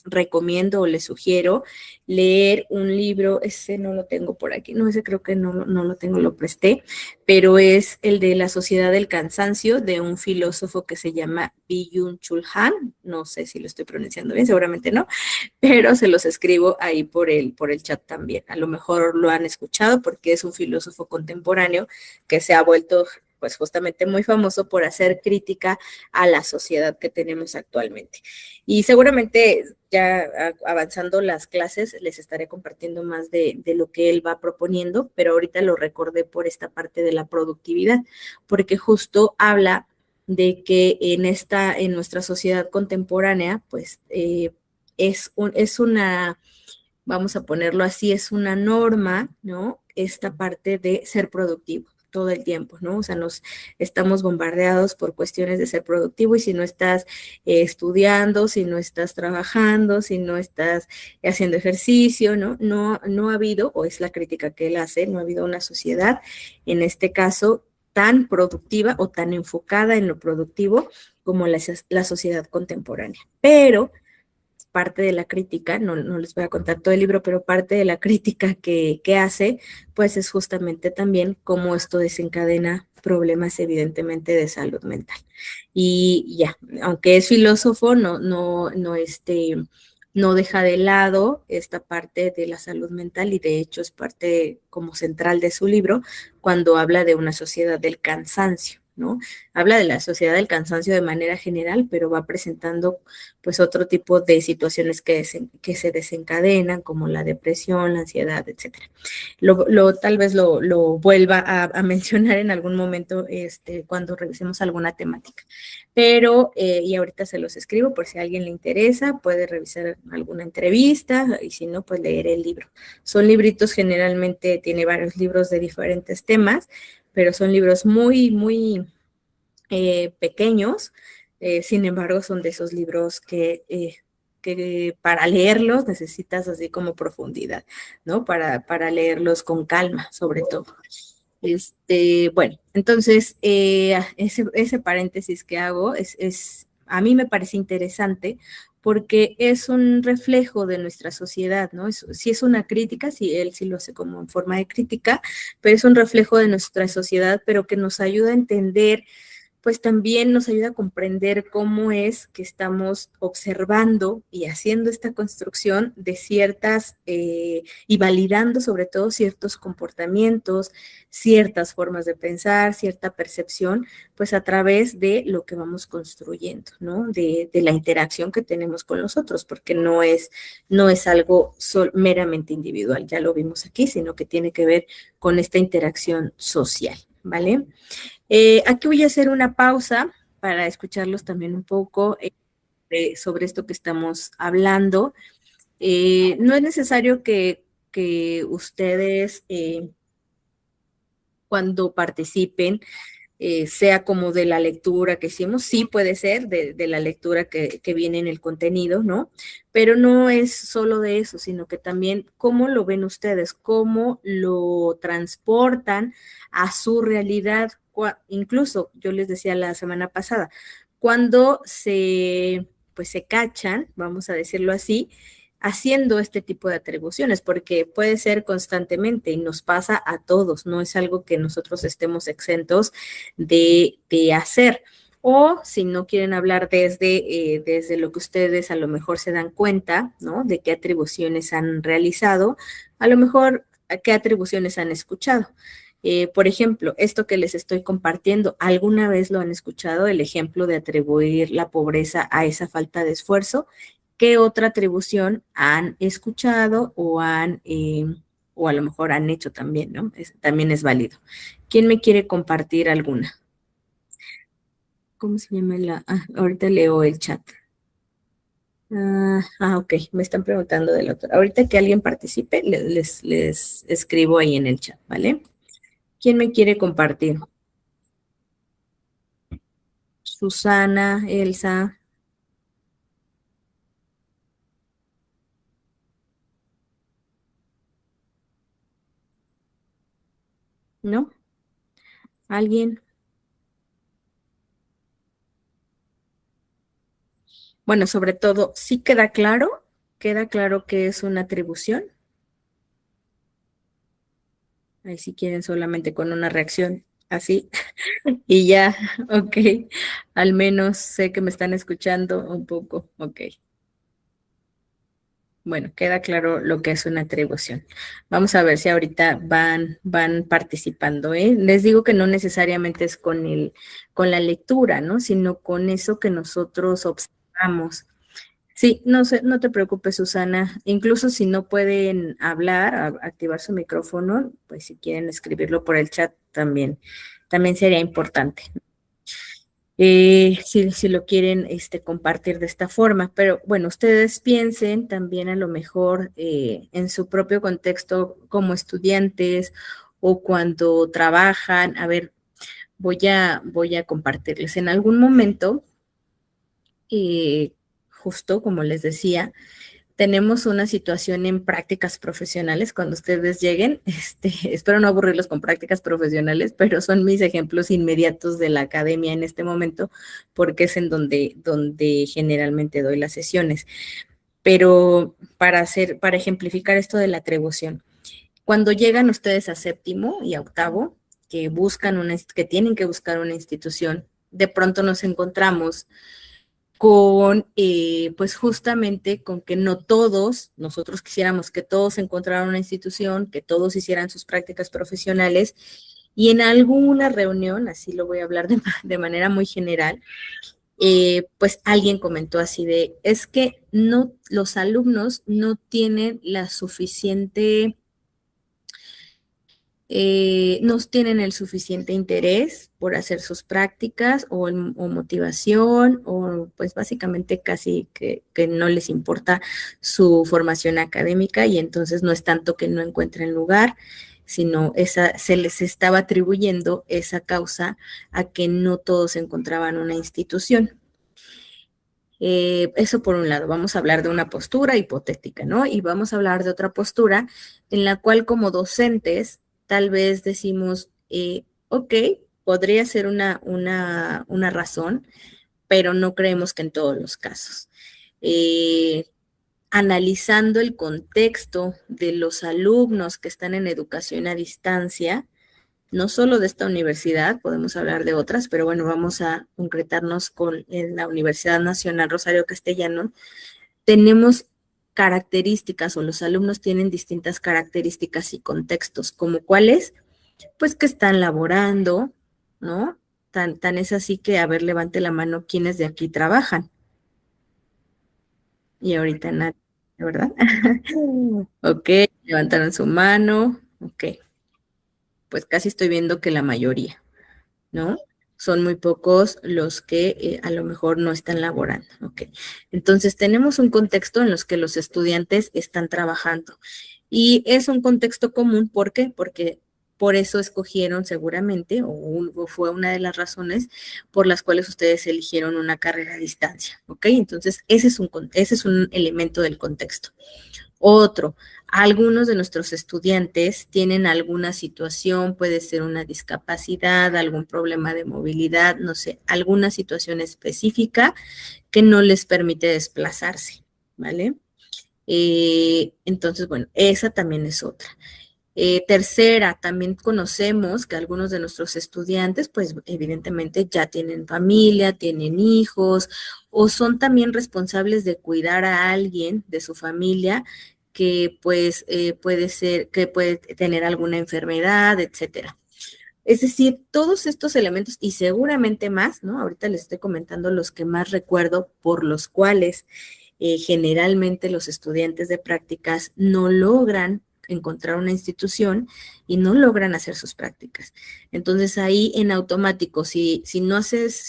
recomiendo o les sugiero leer un libro. Ese no lo tengo por aquí, no, ese creo que no lo tengo, lo presté, pero es el de La Sociedad del Cansancio, de un filósofo que se llama Byung-Chul Han, no sé si lo estoy pronunciando bien, seguramente no, pero se los escribo ahí por el chat también. A lo mejor lo han escuchado porque es un filósofo contemporáneo que se ha vuelto pues justamente muy famoso por hacer crítica a la sociedad que tenemos actualmente. Y seguramente ya avanzando las clases les estaré compartiendo más de lo que él va proponiendo, pero ahorita lo recordé por esta parte de la productividad, porque justo habla de que en nuestra sociedad contemporánea, pues es una, vamos a ponerlo así, es una norma, ¿no? Esta parte de ser productivo todo el tiempo, ¿no? O sea, nos estamos bombardeados por cuestiones de ser productivo, y si no estás estudiando, si no estás trabajando, si no estás haciendo ejercicio, ¿no? No ha habido, o es la crítica que él hace, no ha habido una sociedad, en este caso, tan productiva o tan enfocada en lo productivo como la sociedad contemporánea. Pero parte de la crítica, no les voy a contar todo el libro, pero parte de la crítica que hace, pues es justamente también cómo esto desencadena problemas evidentemente de salud mental. Y ya, aunque es filósofo, no deja de lado esta parte de la salud mental y de hecho es parte como central de su libro cuando habla de una sociedad del cansancio, ¿no? Habla de la sociedad del cansancio de manera general, pero va presentando pues otro tipo de situaciones que se desencadenan, como la depresión, la ansiedad, etcétera. Tal vez lo vuelva a mencionar en algún momento cuando revisemos alguna temática. Pero, y ahorita se los escribo por si a alguien le interesa, puede revisar alguna entrevista y si no, pues leer el libro. Son libritos, generalmente tiene varios libros de diferentes temas, pero son libros muy pequeños, sin embargo son de esos libros que para leerlos necesitas así como profundidad, ¿no? Para leerlos con calma, sobre todo. Bueno, entonces, ese paréntesis que hago a mí me parece interesante porque es un reflejo de nuestra sociedad, ¿no? Sí es una crítica, sí, él sí lo hace como en forma de crítica, pero es un reflejo de nuestra sociedad, pero que nos ayuda a entender pues también nos ayuda a comprender cómo es que estamos observando y haciendo esta construcción de y validando sobre todo ciertos comportamientos, ciertas formas de pensar, cierta percepción, pues a través de lo que vamos construyendo, ¿no? De la interacción que tenemos con los otros, porque no es algo meramente individual, ya lo vimos aquí, sino que tiene que ver con esta interacción social, ¿vale? Aquí voy a hacer una pausa para escucharlos también un poco sobre esto que estamos hablando. No es necesario que ustedes cuando participen sea como de la lectura que hicimos, sí puede ser de la lectura que viene en el contenido, ¿no? Pero no es solo de eso, sino que también cómo lo ven ustedes, cómo lo transportan a su realidad. Incluso, yo les decía la semana pasada, cuando pues se cachan, vamos a decirlo así, haciendo este tipo de atribuciones, porque puede ser constantemente y nos pasa a todos, no es algo que nosotros estemos exentos de hacer. O si no quieren hablar desde lo que ustedes a lo mejor se dan cuenta, ¿no? De qué atribuciones han realizado, a lo mejor qué atribuciones han escuchado. Por ejemplo, esto que les estoy compartiendo, ¿alguna vez lo han escuchado? El ejemplo de atribuir la pobreza a esa falta de esfuerzo. ¿Qué otra atribución han escuchado o a lo mejor han hecho también, ¿no? También es válido. ¿Quién me quiere compartir alguna? ¿Cómo se llama ahorita leo el chat. Ok, me están preguntando del otro. Ahorita que alguien participe, les escribo ahí en el chat, ¿vale? ¿Quién me quiere compartir? Susana, Elsa, ¿no? ¿Alguien? Bueno, sobre todo, sí queda claro que es una atribución. Ahí si quieren solamente con una reacción así y ya, ok, al menos sé que me están escuchando un poco, ok. Bueno, queda claro lo que es una atribución. Vamos a ver si ahorita van participando, ¿eh? Les digo que no necesariamente es con la lectura, ¿no? Sino con eso que nosotros observamos. Sí, no te preocupes, Susana. Incluso si no pueden hablar, activar su micrófono, pues si quieren escribirlo por el chat también sería importante. Si lo quieren compartir de esta forma, pero bueno, ustedes piensen también a lo mejor en su propio contexto como estudiantes o cuando trabajan. A ver, voy a compartirles. En algún momento, justo como les decía, tenemos una situación en prácticas profesionales cuando ustedes lleguen. Espero no aburrirlos con prácticas profesionales, pero son mis ejemplos inmediatos de la academia en este momento, porque es en donde generalmente doy las sesiones. Pero para ejemplificar esto de la atribución, cuando llegan ustedes a séptimo y a octavo, que tienen que buscar una institución, de pronto nos encontramos con, pues justamente con que no todos, nosotros quisiéramos que todos encontraran una institución, que todos hicieran sus prácticas profesionales, y en alguna reunión, así lo voy a hablar de manera muy general, pues alguien comentó así de, es que no, los alumnos no tienen la suficiente no tienen el suficiente interés por hacer sus prácticas o motivación o pues básicamente casi que no les importa su formación académica y entonces no es tanto que no encuentren lugar, sino se les estaba atribuyendo esa causa a que no todos encontraban una institución. Eso por un lado, vamos a hablar de una postura hipotética, ¿no? Y vamos a hablar de otra postura en la cual como docentes tal vez decimos, ok, podría ser una razón, pero no creemos que en todos los casos. Eh, Analizando el contexto de los alumnos que están en educación a distancia, no solo de esta universidad, podemos hablar de otras, pero bueno, vamos a concretarnos con en la Universidad Nacional Rosario Castellano. Tenemos características o los alumnos tienen distintas características y contextos, como cuáles, pues que están laborando, ¿no? Tan es así que, a ver, levante la mano quienes de aquí trabajan. Y ahorita nadie, ¿verdad? Ok, levantaron su mano, ok, pues casi estoy viendo que la mayoría. ¿No? Son muy pocos los que a lo mejor no están laborando. Ok. Entonces, tenemos un contexto en los que los estudiantes están trabajando. Y es un contexto común, ¿por qué? Porque por eso escogieron seguramente, o fue una de las razones por las cuales ustedes eligieron una carrera a distancia. ¿Ok? Entonces, ese es un elemento del contexto. Otro, algunos de nuestros estudiantes tienen alguna situación, puede ser una discapacidad, algún problema de movilidad, no sé, alguna situación específica que no les permite desplazarse, ¿vale? Entonces, bueno, esa también es otra. Tercera, también conocemos que algunos de nuestros estudiantes, pues evidentemente ya tienen familia, tienen hijos o son también responsables de cuidar a alguien de su familia que pues puede ser, que puede tener alguna enfermedad, etcétera. Es decir, todos estos elementos y seguramente más, ¿no? Ahorita les estoy comentando los que más recuerdo por los cuales generalmente los estudiantes de prácticas no logran encontrar una institución y no logran hacer sus prácticas. Entonces ahí en automático, si no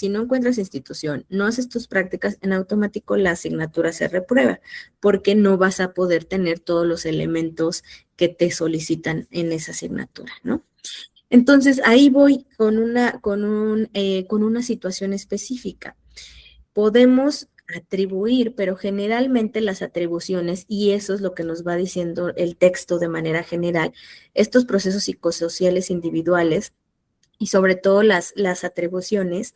encuentras institución, no haces tus prácticas, en automático la asignatura se reprueba porque no vas a poder tener todos los elementos que te solicitan en esa asignatura, ¿no? Entonces, ahí voy con una situación específica. Podemos atribuir, pero generalmente las atribuciones, y eso es lo que nos va diciendo el texto de manera general, estos procesos psicosociales individuales y sobre todo las atribuciones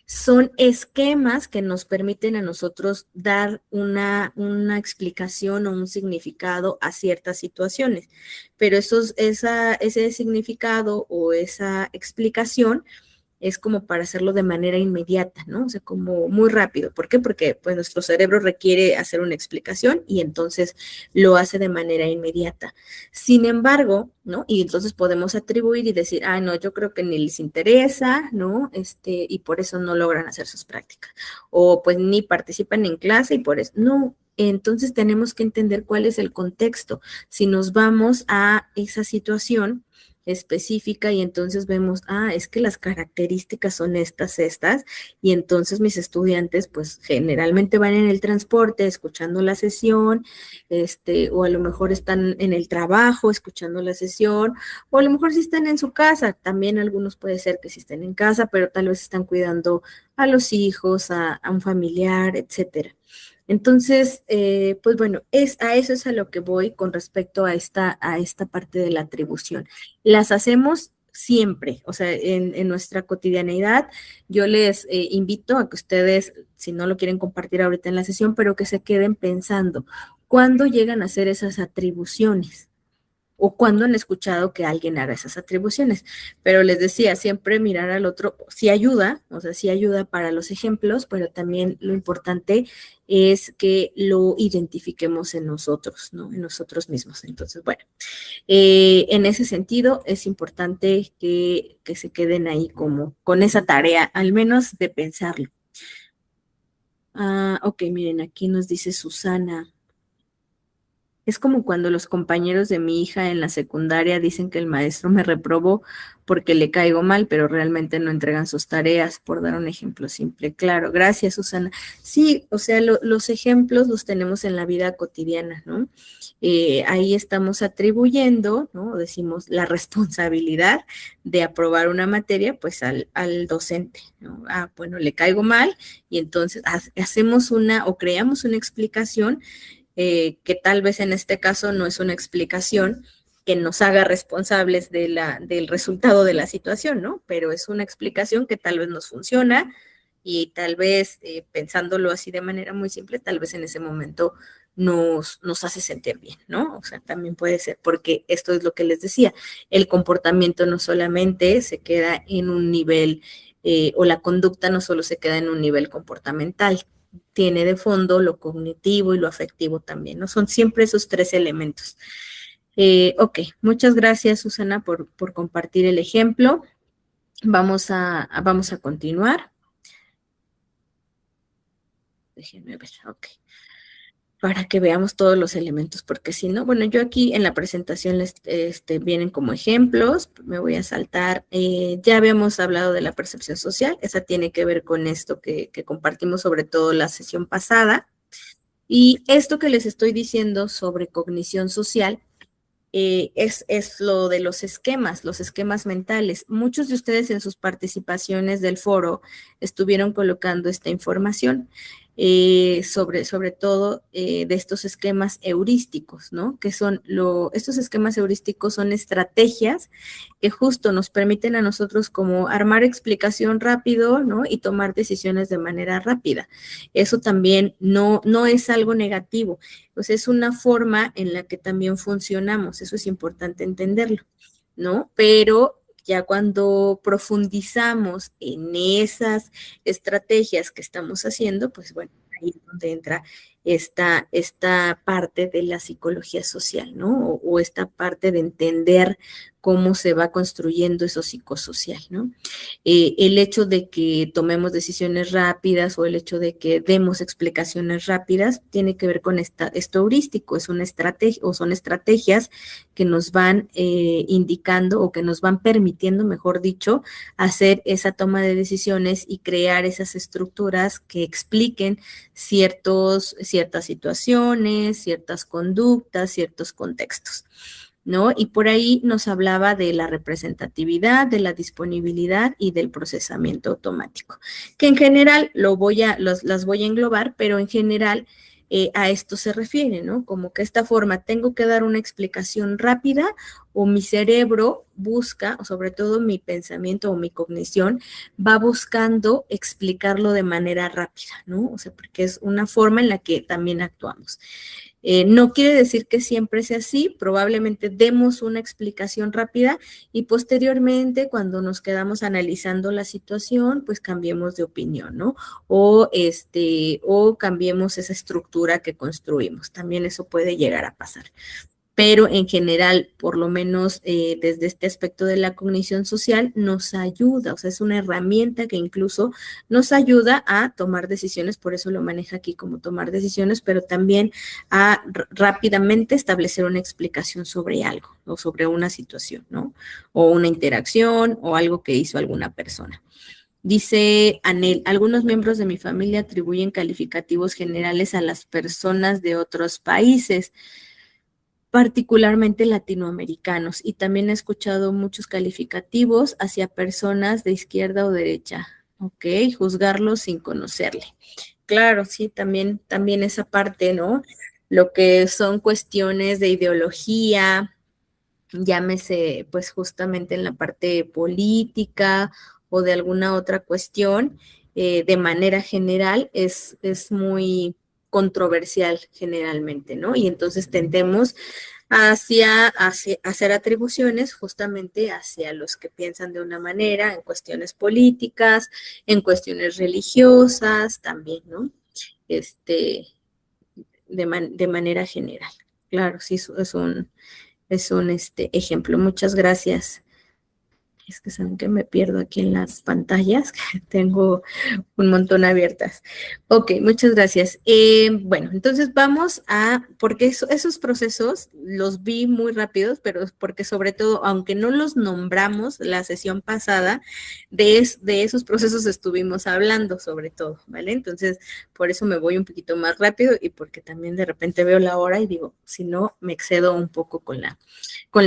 son esquemas que nos permiten a nosotros dar una explicación o un significado a ciertas situaciones. Pero ese significado o esa explicación es como para hacerlo de manera inmediata, ¿no? O sea, como muy rápido. ¿Por qué? Porque pues nuestro cerebro requiere hacer una explicación y entonces lo hace de manera inmediata. Sin embargo, ¿no? Y entonces podemos atribuir y decir, ah, no, yo creo que ni les interesa, ¿no? Y por eso no logran hacer sus prácticas. O pues ni participan en clase y por eso, no. Entonces tenemos que entender cuál es el contexto. Si nos vamos a esa situación, específica y entonces vemos, ah, es que las características son estas, y entonces mis estudiantes pues generalmente van en el transporte escuchando la sesión, o a lo mejor están en el trabajo escuchando la sesión, o a lo mejor si están en su casa, también algunos puede ser que si estén en casa, pero tal vez están cuidando a los hijos, a un familiar, etcétera. Entonces, pues bueno, a eso es a lo que voy con respecto a esta parte de la atribución. Las hacemos siempre, o sea, en nuestra cotidianidad. Yo les invito a que ustedes, si no lo quieren compartir ahorita en la sesión, pero que se queden pensando, ¿cuándo llegan a hacer esas atribuciones? O cuando han escuchado que alguien haga esas atribuciones. Pero les decía, siempre mirar al otro sí ayuda, o sea, sí ayuda para los ejemplos, pero también lo importante es que lo identifiquemos en nosotros, ¿no? En nosotros mismos. Entonces, bueno, en ese sentido es importante que se queden ahí como con esa tarea, al menos de pensarlo. Ok, miren, aquí nos dice Susana. Es como cuando los compañeros de mi hija en la secundaria dicen que el maestro me reprobó porque le caigo mal, pero realmente no entregan sus tareas, por dar un ejemplo simple. Claro, gracias, Susana. Sí, o sea, los ejemplos los tenemos en la vida cotidiana, ¿no? Ahí estamos atribuyendo, ¿no? Decimos la responsabilidad de aprobar una materia, pues al docente, ¿no? Bueno, le caigo mal y entonces hacemos una o creamos una explicación que tal vez en este caso no es una explicación que nos haga responsables del resultado de la situación, ¿no? Pero es una explicación que tal vez nos funciona y tal vez, pensándolo así de manera muy simple, tal vez en ese momento nos hace sentir bien, ¿no? O sea, también puede ser, porque esto es lo que les decía, el comportamiento no solamente se queda en un nivel, o la conducta no solo se queda en un nivel comportamental, tiene de fondo lo cognitivo y lo afectivo también, ¿no? Son siempre esos tres elementos. Ok, muchas gracias, Susana, por compartir el ejemplo. Vamos a continuar. Déjenme ver, ok. Para que veamos todos los elementos, porque si no, bueno, yo aquí en la presentación les vienen como ejemplos, me voy a saltar, ya habíamos hablado de la percepción social, esa tiene que ver con esto que compartimos sobre todo la sesión pasada, y esto que les estoy diciendo sobre cognición social es lo de los esquemas mentales. Muchos de ustedes en sus participaciones del foro estuvieron colocando esta información sobre todo de estos esquemas heurísticos, ¿no? Que son estos esquemas heurísticos son estrategias que justo nos permiten a nosotros como armar explicación rápido, ¿no? Y tomar decisiones de manera rápida. Eso también no es algo negativo, pues es una forma en la que también funcionamos, eso es importante entenderlo, ¿no? Pero ya cuando profundizamos en esas estrategias que estamos haciendo, pues bueno, ahí es donde entra esta parte de la psicología social, ¿no? O esta parte de entender cómo se va construyendo eso psicosocial, ¿no? El hecho de que tomemos decisiones rápidas o el hecho de que demos explicaciones rápidas tiene que ver con esto heurístico, es una estrategia o son estrategias que nos van indicando o que nos van permitiendo, mejor dicho, hacer esa toma de decisiones y crear esas estructuras que expliquen ciertas situaciones, ciertas conductas, ciertos contextos. ¿No? Y por ahí nos hablaba de la representatividad, de la disponibilidad y del procesamiento automático, que en general las voy a englobar, pero en general a esto se refiere, ¿no? Como que esta forma, tengo que dar una explicación rápida o mi cerebro busca, o sobre todo mi pensamiento o mi cognición, va buscando explicarlo de manera rápida, ¿no? O sea, porque es una forma en la que también actuamos. No quiere decir que siempre sea así, probablemente demos una explicación rápida y posteriormente cuando nos quedamos analizando la situación, pues cambiemos de opinión, ¿no? O cambiemos esa estructura que construimos. También eso puede llegar a pasar, pero en general, por lo menos desde este aspecto de la cognición social, nos ayuda, o sea, es una herramienta que incluso nos ayuda a tomar decisiones, por eso lo maneja aquí como tomar decisiones, pero también a rápidamente establecer una explicación sobre algo o sobre una situación, ¿no? O una interacción o algo que hizo alguna persona. Dice Anel, algunos miembros de mi familia atribuyen calificativos generales a las personas de otros países, particularmente latinoamericanos, y también he escuchado muchos calificativos hacia personas de izquierda o derecha, ¿ok? Juzgarlos sin conocerle. claro, sí, también esa parte, ¿no? Lo que son cuestiones de ideología, llámese pues justamente en la parte política o de alguna otra cuestión, de manera general es muy controversial generalmente, ¿no? Y entonces tendemos hacia hacer atribuciones justamente hacia los que piensan de una manera en cuestiones políticas, en cuestiones religiosas también, ¿no? Este, de manera general. Claro, sí, es un ejemplo. Muchas gracias. Es que saben que me pierdo aquí en las pantallas, que tengo un montón abiertas. Ok, muchas gracias. Bueno, entonces vamos porque esos procesos los vi muy rápidos, pero es porque sobre todo, aunque no los nombramos la sesión pasada, de esos procesos estuvimos hablando sobre todo, ¿vale? Entonces, por eso me voy un poquito más rápido y porque también de repente veo la hora y digo, si no, me excedo un poco con la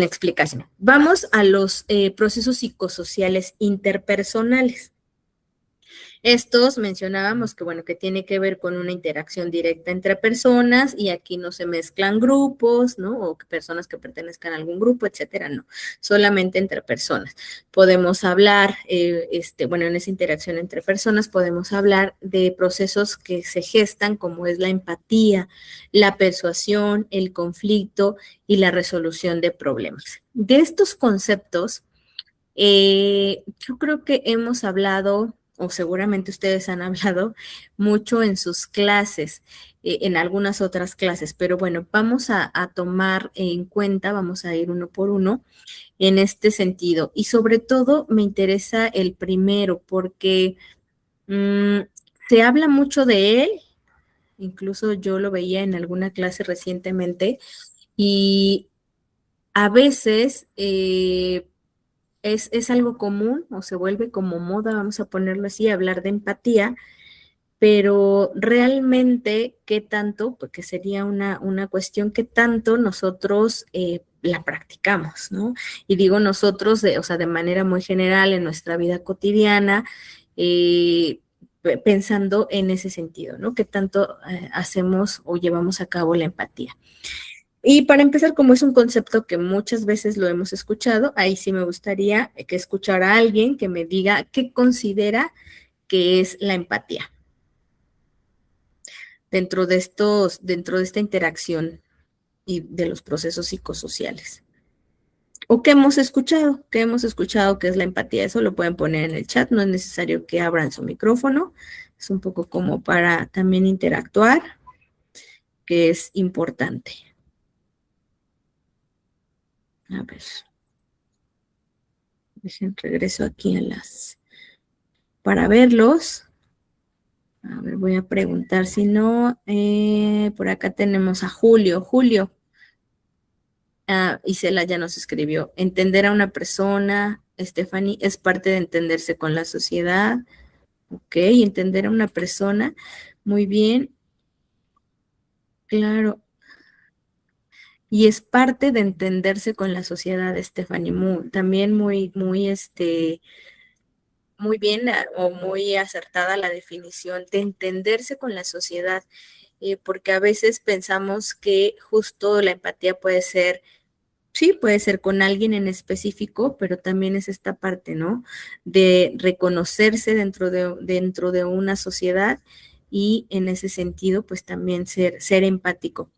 explicación. Vamos a los procesos psicosociales interpersonales. Estos mencionábamos que, bueno, que tiene que ver con una interacción directa entre personas y aquí no se mezclan grupos, ¿no? O personas que pertenezcan a algún grupo, etcétera, no, solamente entre personas. Podemos hablar, bueno, en esa interacción entre personas podemos hablar de procesos que se gestan como es la empatía, la persuasión, el conflicto y la resolución de problemas. De estos conceptos, yo creo que hemos hablado, o seguramente ustedes han hablado mucho en sus clases, en algunas otras clases, pero bueno, vamos a tomar en cuenta, vamos a ir uno por uno en este sentido. Y sobre todo me interesa el primero porque mm, se habla mucho de él, incluso yo lo veía en alguna clase recientemente, y a veces es algo común o se vuelve como moda, vamos a ponerlo así, hablar de empatía, pero realmente, ¿qué tanto? Porque sería una cuestión que tanto nosotros la practicamos, ¿no? Y digo nosotros, o sea, de manera muy general en nuestra vida cotidiana, eh, pensando en ese sentido, ¿no? ¿Qué tanto hacemos o llevamos a cabo la empatía? Y para empezar, como es un concepto que muchas veces lo hemos escuchado, ahí sí me gustaría que escuchara a alguien que me diga qué considera que es la empatía dentro de esta interacción y de los procesos psicosociales. ¿O qué hemos escuchado que es la empatía? Eso lo pueden poner en el chat, no es necesario que abran su micrófono, es un poco como para también interactuar, que es importante. A ver, regreso aquí para verlos. A ver, voy a preguntar, si no, por acá tenemos a Julio. Julio, Isela ya nos escribió, entender a una persona, Stephanie, es parte de entenderse con la sociedad. Ok, entender a una persona, muy bien, claro. Y es parte de entenderse con la sociedad, Stephanie, también muy bien o muy acertada la definición de entenderse con la sociedad, porque a veces pensamos que justo la empatía puede ser, sí, puede ser con alguien en específico, pero también es esta parte, ¿no? De reconocerse dentro de una sociedad y en ese sentido, pues también ser empático.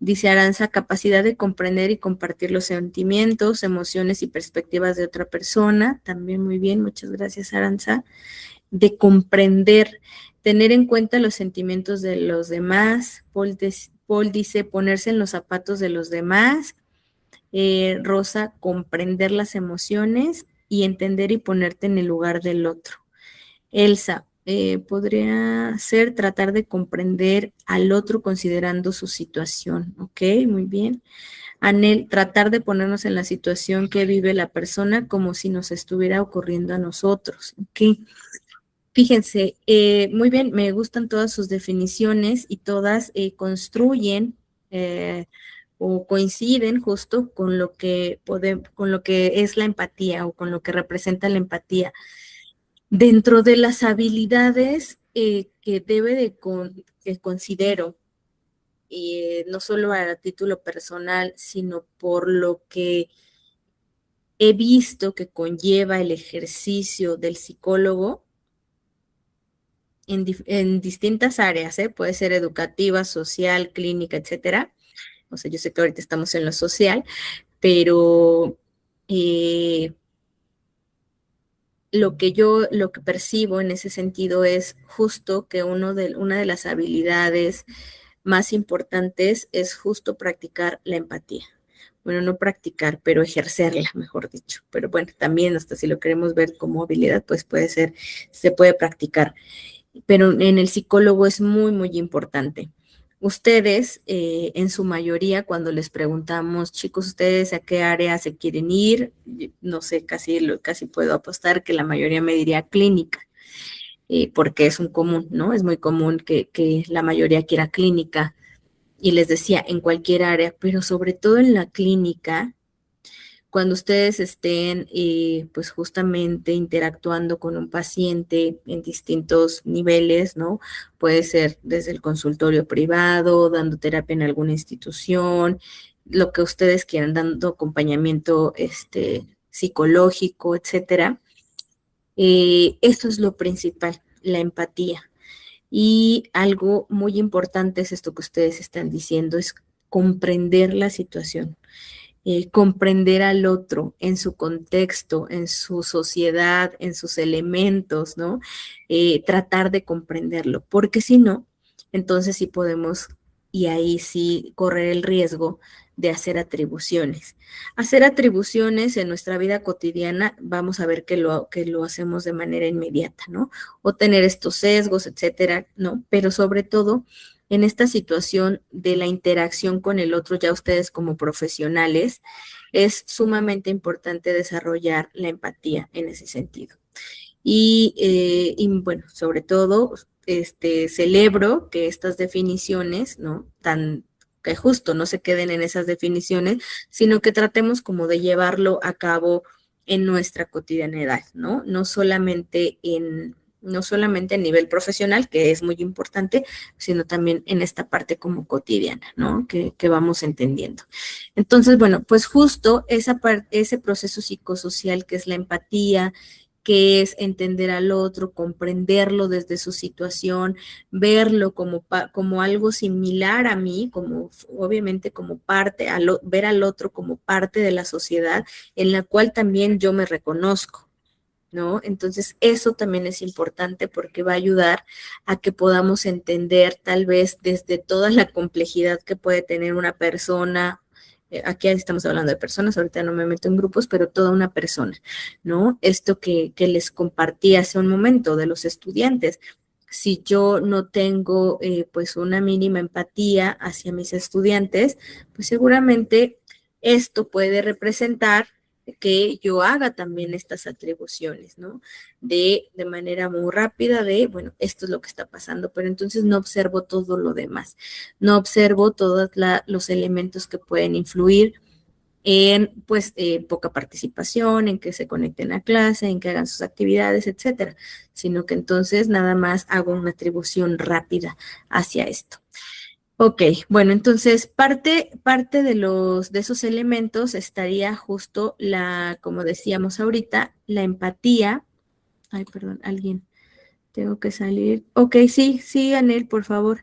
Dice Aranza, capacidad de comprender y compartir los sentimientos, emociones y perspectivas de otra persona. También muy bien, muchas gracias, Aranza. De comprender, tener en cuenta los sentimientos de los demás. Paul dice, ponerse en los zapatos de los demás. Rosa, comprender las emociones y entender y ponerte en el lugar del otro. Elsa, podría ser tratar de comprender al otro considerando su situación. Ok, muy bien. Anel, tratar de ponernos en la situación que vive la persona como si nos estuviera ocurriendo a nosotros. Ok. Fíjense, muy bien, me gustan todas sus definiciones y todas construyen o coinciden justo con lo que es la empatía o con lo que representa la empatía. Dentro de las habilidades que que considero, no solo a título personal, sino por lo que he visto que conlleva el ejercicio del psicólogo en distintas áreas, ¿eh? Puede ser educativa, social, clínica, etcétera. O sea, yo sé que ahorita estamos en lo social, pero eh, lo que percibo en ese sentido es justo que una de las habilidades más importantes es justo practicar la empatía. Bueno, no practicar, pero ejercerla, mejor dicho. Pero bueno, también hasta si lo queremos ver como habilidad, pues puede ser, se puede practicar. Pero en el psicólogo es muy, muy importante. Ustedes, en su mayoría, cuando les preguntamos, chicos, ¿ustedes a qué área se quieren ir? No sé, casi puedo apostar que la mayoría me diría clínica, porque es un común, ¿no? Es muy común que la mayoría quiera clínica. Y les decía, en cualquier área, pero sobre todo en la clínica, cuando ustedes estén, pues justamente interactuando con un paciente en distintos niveles, ¿no? Puede ser desde el consultorio privado, dando terapia en alguna institución, lo que ustedes quieran, dando acompañamiento, psicológico, etcétera. Eso es lo principal, la empatía. Y algo muy importante es esto que ustedes están diciendo, es comprender la situación, comprender al otro en su contexto, en su sociedad, en sus elementos, ¿no? Tratar de comprenderlo, porque si no, entonces sí podemos, y ahí sí correr el riesgo de hacer atribuciones. Hacer atribuciones en nuestra vida cotidiana, vamos a ver que lo hacemos de manera inmediata, ¿no? O tener estos sesgos, etcétera, ¿no? Pero sobre todo en esta situación de la interacción con el otro, ya ustedes como profesionales, es sumamente importante desarrollar la empatía en ese sentido. Y bueno, sobre todo, celebro que estas definiciones, ¿no? Que justo no se queden en esas definiciones, sino que tratemos como de llevarlo a cabo en nuestra cotidianidad, ¿no? No solamente a nivel profesional, que es muy importante, sino también en esta parte como cotidiana, ¿no? Que vamos entendiendo. Entonces, bueno, pues justo ese proceso psicosocial que es la empatía, que es entender al otro, comprenderlo desde su situación, verlo como algo similar a mí, como obviamente como ver al otro como parte de la sociedad en la cual también yo me reconozco. ¿No? Entonces, eso también es importante porque va a ayudar a que podamos entender tal vez desde toda la complejidad que puede tener una persona. Aquí estamos hablando de personas, ahorita no me meto en grupos, pero toda una persona, ¿no? Esto que les compartí hace un momento de los estudiantes. Si yo no tengo pues una mínima empatía hacia mis estudiantes, pues seguramente esto puede representar que yo haga también estas atribuciones, ¿no? De manera muy rápida bueno, esto es lo que está pasando, pero entonces no observo todo lo demás, no observo todos los elementos que pueden influir en, pues, poca participación, en que se conecten a clase, en que hagan sus actividades, etcétera, sino que entonces nada más hago una atribución rápida hacia esto. Ok, bueno, entonces parte de esos elementos estaría justo como decíamos ahorita, la empatía. Ay, perdón, tengo que salir. Ok, sí, Anel, por favor,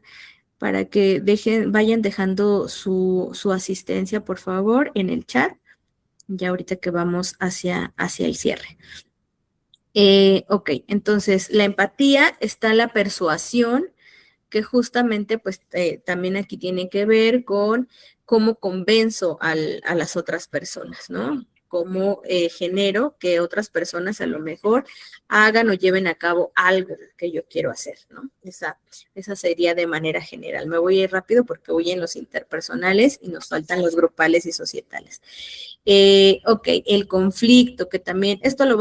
para que vayan dejando su asistencia, por favor, en el chat, ya ahorita que vamos hacia el cierre. Ok, entonces la empatía está la persuasión, que justamente pues también aquí tiene que ver con cómo convenzo a las otras personas, ¿no? Cómo genero que otras personas a lo mejor hagan o lleven a cabo algo que yo quiero hacer, ¿no? Esa sería de manera general. Me voy a ir rápido porque voy en los interpersonales y nos faltan los grupales y societales. Ok, el conflicto, que también, esto lo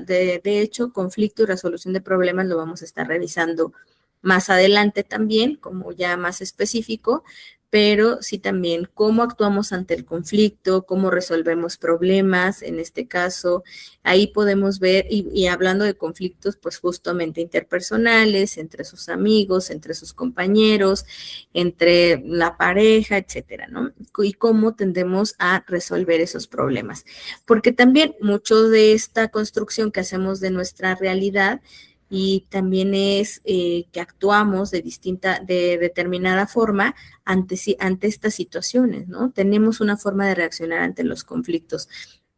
de hecho, conflicto y resolución de problemas lo vamos a estar revisando más adelante también, como ya más específico, pero sí también cómo actuamos ante el conflicto, cómo resolvemos problemas, en este caso, ahí podemos ver, y hablando de conflictos, pues justamente interpersonales, entre sus amigos, entre sus compañeros, entre la pareja, etcétera, ¿no? Y cómo tendemos a resolver esos problemas. Porque también mucho de esta construcción que hacemos de nuestra realidad y también es que actuamos de determinada forma ante estas situaciones, ¿no? Tenemos una forma de reaccionar ante los conflictos.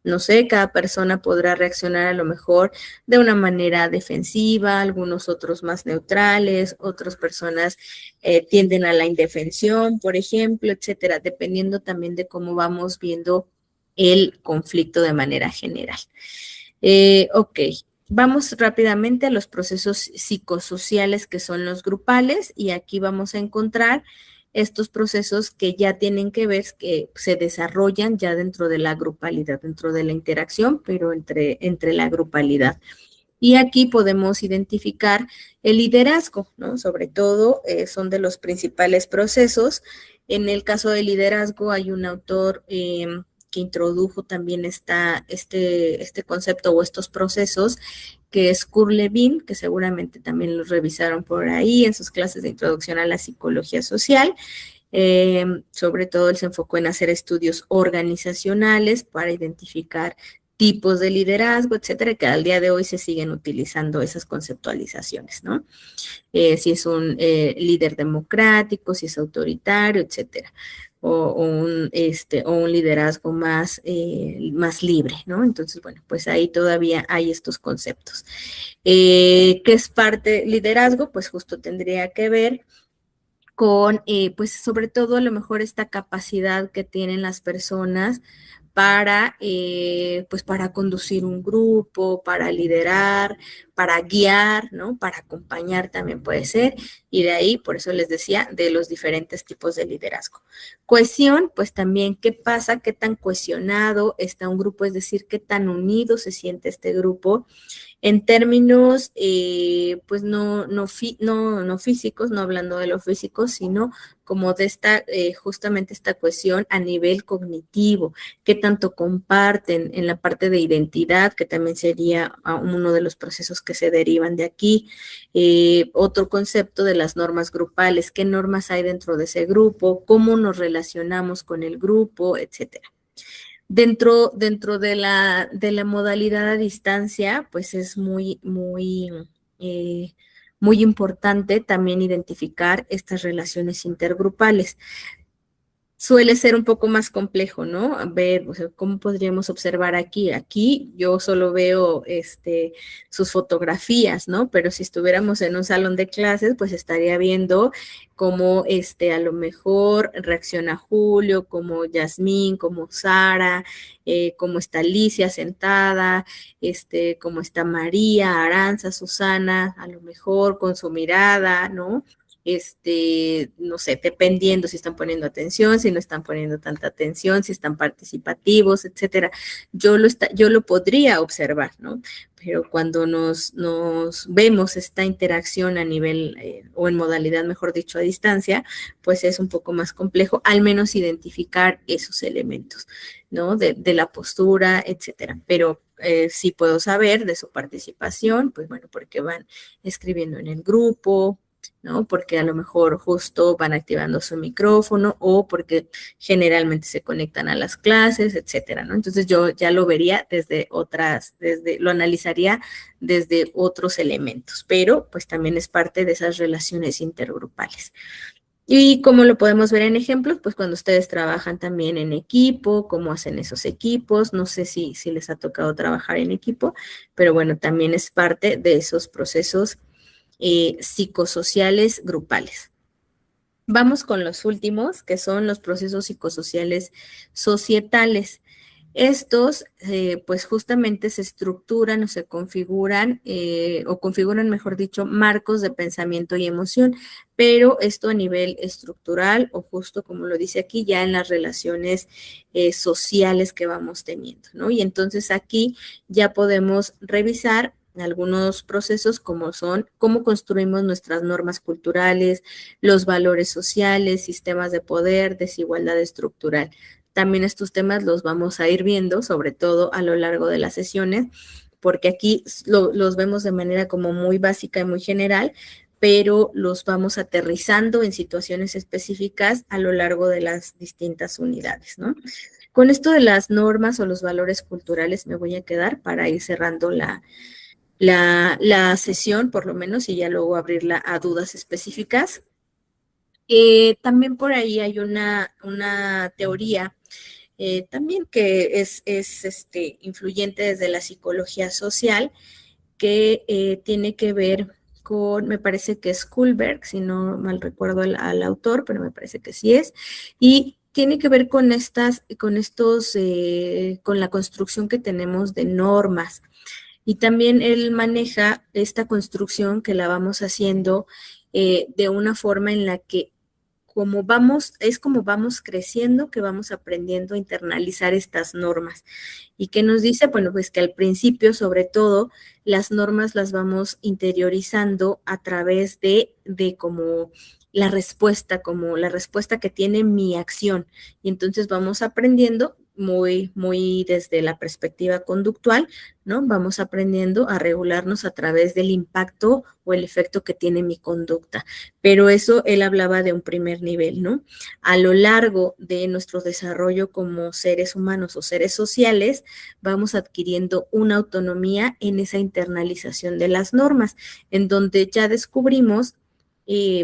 No sé, cada persona podrá reaccionar a lo mejor de una manera defensiva, algunos otros más neutrales, otras personas tienden a la indefensión, por ejemplo, etcétera, dependiendo también de cómo vamos viendo el conflicto de manera general. Ok, vamos rápidamente a los procesos psicosociales que son los grupales y aquí vamos a encontrar estos procesos que ya tienen que ver, que se desarrollan ya dentro de la grupalidad, dentro de la interacción, pero entre la grupalidad. Y aquí podemos identificar el liderazgo, ¿no? Sobre todo son de los principales procesos. En el caso del liderazgo hay un autor que introdujo también este concepto o estos procesos, que es Kurt Lewin, que seguramente también los revisaron por ahí en sus clases de introducción a la psicología social. Sobre todo él se enfocó en hacer estudios organizacionales para identificar tipos de liderazgo, etcétera, que al día de hoy se siguen utilizando esas conceptualizaciones, ¿no? Si es un líder democrático, si es autoritario, etcétera. O un liderazgo más libre, ¿no? Entonces, bueno, pues ahí todavía hay estos conceptos. ¿Qué es parte liderazgo? Pues justo tendría que ver con, pues sobre todo a lo mejor esta capacidad que tienen las personas para, pues para conducir un grupo, para liderar, para guiar, ¿no? Para acompañar también puede ser. Y de ahí, por eso les decía, de los diferentes tipos de liderazgo. Cohesión, pues también, ¿qué pasa? ¿Qué tan cohesionado está un grupo? Es decir, ¿qué tan unido se siente este grupo? En términos, pues no físicos, no hablando de lo físico, sino como de justamente esta cohesión a nivel cognitivo, qué tanto comparten en la parte de identidad, que también sería uno de los procesos que se derivan de aquí. Otro concepto de las normas grupales, qué normas hay dentro de ese grupo, cómo nos relacionamos con el grupo, etcétera. Dentro de la modalidad a distancia, pues es eh, muy importante también identificar estas relaciones intergrupales. Suele ser un poco más complejo, ¿no? A ver, o sea, ¿cómo podríamos observar aquí? Aquí yo solo veo sus fotografías, ¿no? Pero si estuviéramos en un salón de clases, pues estaría viendo cómo a lo mejor reacciona Julio, como Yasmín, como Sara, cómo está Alicia sentada, cómo está María, Aranza, Susana, a lo mejor con su mirada, ¿no? No sé, dependiendo si están poniendo atención, si no están poniendo tanta atención, si están participativos, etcétera. Yo lo podría observar, ¿no? Pero cuando nos vemos esta interacción a nivel, o en modalidad, mejor dicho, a distancia, pues es un poco más complejo, al menos identificar esos elementos, ¿no? De la postura, etcétera. Pero sí puedo saber de su participación, pues bueno, porque van escribiendo en el grupo, ¿no? Porque a lo mejor justo van activando su micrófono o porque generalmente se conectan a las clases, etcétera, ¿no? Entonces yo ya lo vería lo analizaría desde otros elementos, pero pues también es parte de esas relaciones intergrupales. Y como lo podemos ver en ejemplos, pues cuando ustedes trabajan también en equipo, cómo hacen esos equipos, no sé si les ha tocado trabajar en equipo, pero bueno, también es parte de esos procesos psicosociales grupales. Vamos con los últimos, que son los procesos psicosociales societales. Estos, pues justamente se estructuran o se configuran, o configuran, mejor dicho, marcos de pensamiento y emoción, pero esto a nivel estructural o justo como lo dice aquí, ya en las relaciones sociales que vamos teniendo, ¿no? Y entonces aquí ya podemos revisar algunos procesos como son cómo construimos nuestras normas culturales, los valores sociales, sistemas de poder, desigualdad estructural. También estos temas los vamos a ir viendo, sobre todo a lo largo de las sesiones, porque aquí los vemos de manera como muy básica y muy general, pero los vamos aterrizando en situaciones específicas a lo largo de las distintas unidades, ¿no? Con esto de las normas o los valores culturales me voy a quedar para ir cerrando la sesión, por lo menos, y ya luego abrirla a dudas específicas. También por ahí hay una teoría también que es influyente desde la psicología social, que tiene que ver con, me parece que es Kohlberg, si no mal recuerdo al autor, pero me parece que sí es, y tiene que ver con con la construcción que tenemos de normas. Y también él maneja esta construcción que la vamos haciendo de una forma en la que es como vamos creciendo, que vamos aprendiendo a internalizar estas normas. ¿Y qué nos dice? Bueno, pues que al principio, sobre todo, las normas las vamos interiorizando a través de como la respuesta que tiene mi acción. Y entonces vamos aprendiendo muy desde la perspectiva conductual, ¿no? Vamos aprendiendo a regularnos a través del impacto o el efecto que tiene mi conducta. Pero eso él hablaba de un primer nivel, ¿no? A lo largo de nuestro desarrollo como seres humanos o seres sociales, vamos adquiriendo una autonomía en esa internalización de las normas, en donde ya descubrimos,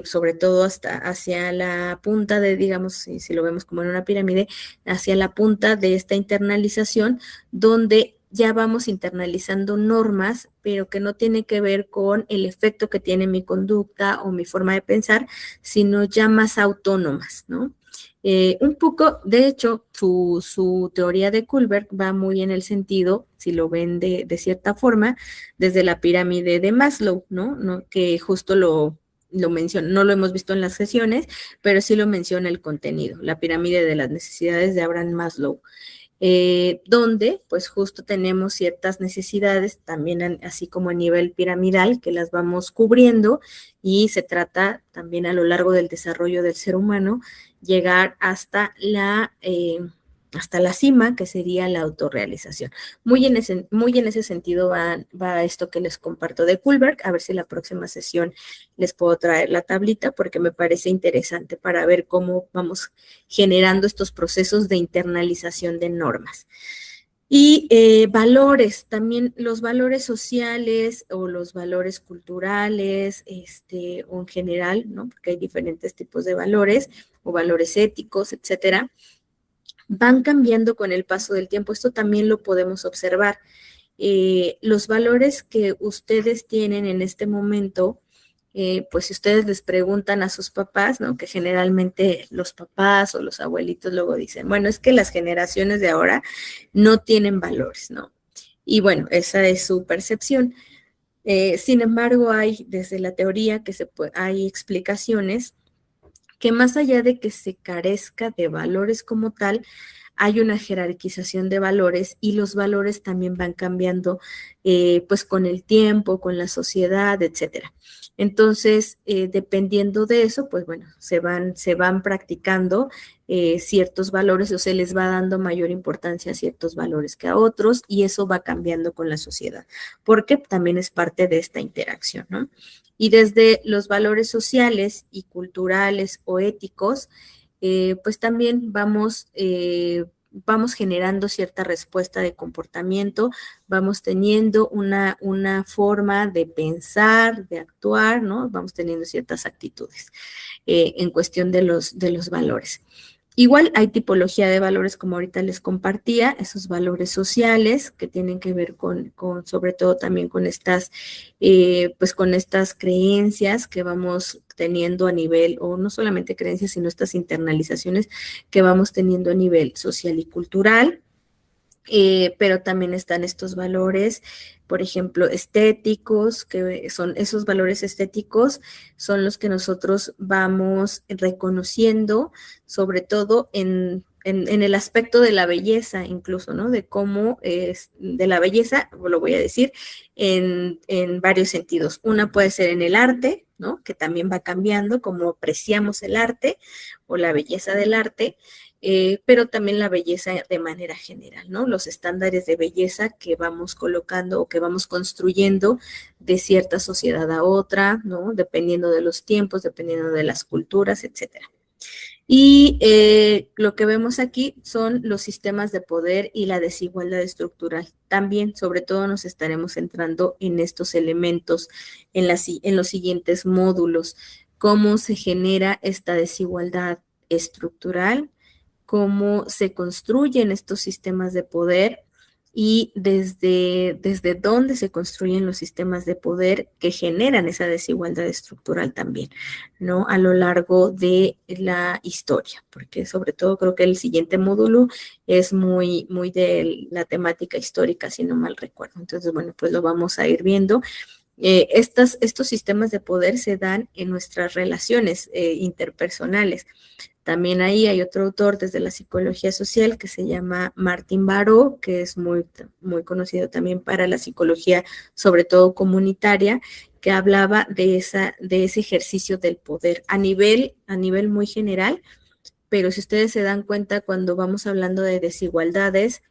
sobre todo hasta hacia la punta de, digamos, si lo vemos como en una pirámide, hacia la punta de esta internalización, donde ya vamos internalizando normas, pero que no tiene que ver con el efecto que tiene mi conducta o mi forma de pensar, sino ya más autónomas, ¿no? Un poco, de hecho, su teoría de Kohlberg va muy en el sentido, si lo ven de cierta forma, desde la pirámide de Maslow, ¿no? Que justo lo menciona, no lo hemos visto en las sesiones, pero sí lo menciona el contenido, la pirámide de las necesidades de Abraham Maslow, donde pues justo tenemos ciertas necesidades también así como a nivel piramidal que las vamos cubriendo y se trata también a lo largo del desarrollo del ser humano llegar hasta la cima, que sería la autorrealización. Muy en ese sentido va esto que les comparto de Kohlberg. A ver si la próxima sesión les puedo traer la tablita porque me parece interesante para ver cómo vamos generando estos procesos de internalización de normas. Y valores, también los valores sociales o los valores culturales, o en general, ¿no? Porque hay diferentes tipos de valores o valores éticos, etcétera, van cambiando con el paso del tiempo. Esto también lo podemos observar. Los valores que ustedes tienen en este momento, pues si ustedes les preguntan a sus papás, ¿no? Que generalmente los papás o los abuelitos luego dicen, bueno, es que las generaciones de ahora no tienen valores, ¿no? Y bueno, esa es su percepción. Sin embargo, hay desde la teoría hay explicaciones que más allá de que se carezca de valores como tal, hay una jerarquización de valores y los valores también van cambiando pues con el tiempo, con la sociedad, etcétera. Entonces, dependiendo de eso, pues bueno, se van practicando ciertos valores o se les va dando mayor importancia a ciertos valores que a otros y eso va cambiando con la sociedad, porque también es parte de esta interacción, ¿no? Y desde los valores sociales y culturales o éticos, pues también vamos generando cierta respuesta de comportamiento, vamos teniendo una forma de pensar, de actuar, ¿no? Vamos teniendo ciertas actitudes en cuestión de los valores. Igual hay tipología de valores, como ahorita les compartía, esos valores sociales que tienen que ver sobre todo también con pues con estas creencias que vamos teniendo a nivel, o no solamente creencias, sino estas internalizaciones que vamos teniendo a nivel social y cultural. Pero también están estos valores, por ejemplo, estéticos, que son esos valores estéticos, son los que nosotros vamos reconociendo, sobre todo en el aspecto de la belleza incluso, ¿no? De cómo es, de la belleza, lo voy a decir, en varios sentidos. Una puede ser en el arte, ¿no? Que también va cambiando, cómo apreciamos el arte o la belleza del arte, pero también la belleza de manera general, ¿no? Los estándares de belleza que vamos colocando o que vamos construyendo de cierta sociedad a otra, ¿no? Dependiendo de los tiempos, dependiendo de las culturas, etcétera. Y lo que vemos aquí son los sistemas de poder y la desigualdad estructural. También, sobre todo, nos estaremos centrando en estos elementos en los siguientes módulos. Cómo se genera esta desigualdad estructural, cómo se construyen estos sistemas de poder y desde dónde se construyen los sistemas de poder que generan esa desigualdad estructural también, ¿no? A lo largo de la historia, porque sobre todo creo que el siguiente módulo es muy de la temática histórica, si no mal recuerdo. Entonces, bueno, pues lo vamos a ir viendo. Estos sistemas de poder se dan en nuestras relaciones interpersonales. También ahí hay otro autor desde la psicología social que se llama Martin Baró, que es muy conocido también para la psicología, sobre todo comunitaria, que hablaba de ese ejercicio del poder a nivel muy general, pero si ustedes se dan cuenta cuando vamos hablando de desigualdades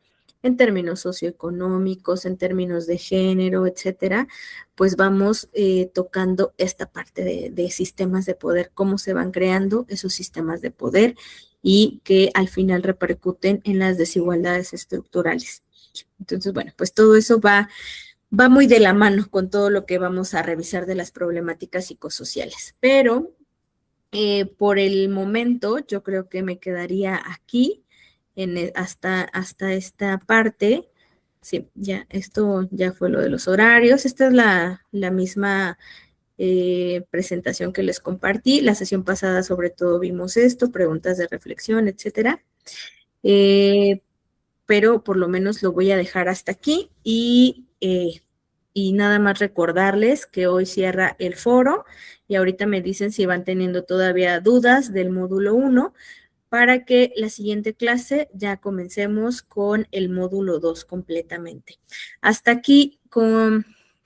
en términos socioeconómicos, en términos de género, etcétera, pues vamos tocando esta parte de sistemas de poder, cómo se van creando esos sistemas de poder y que al final repercuten en las desigualdades estructurales. Entonces, bueno, pues todo eso va muy de la mano con todo lo que vamos a revisar de las problemáticas psicosociales. Pero por el momento, yo creo que me quedaría aquí hasta esta parte. Sí, ya, esto ya fue lo de los horarios. Esta es la misma presentación que les compartí. La sesión pasada, sobre todo, vimos esto, preguntas de reflexión, etcétera. Eh, pero por lo menos lo voy a dejar hasta aquí y nada más recordarles que hoy cierra el foro y ahorita me dicen si van teniendo todavía dudas del módulo 1 para que la siguiente clase ya comencemos con el módulo 2 completamente. Hasta aquí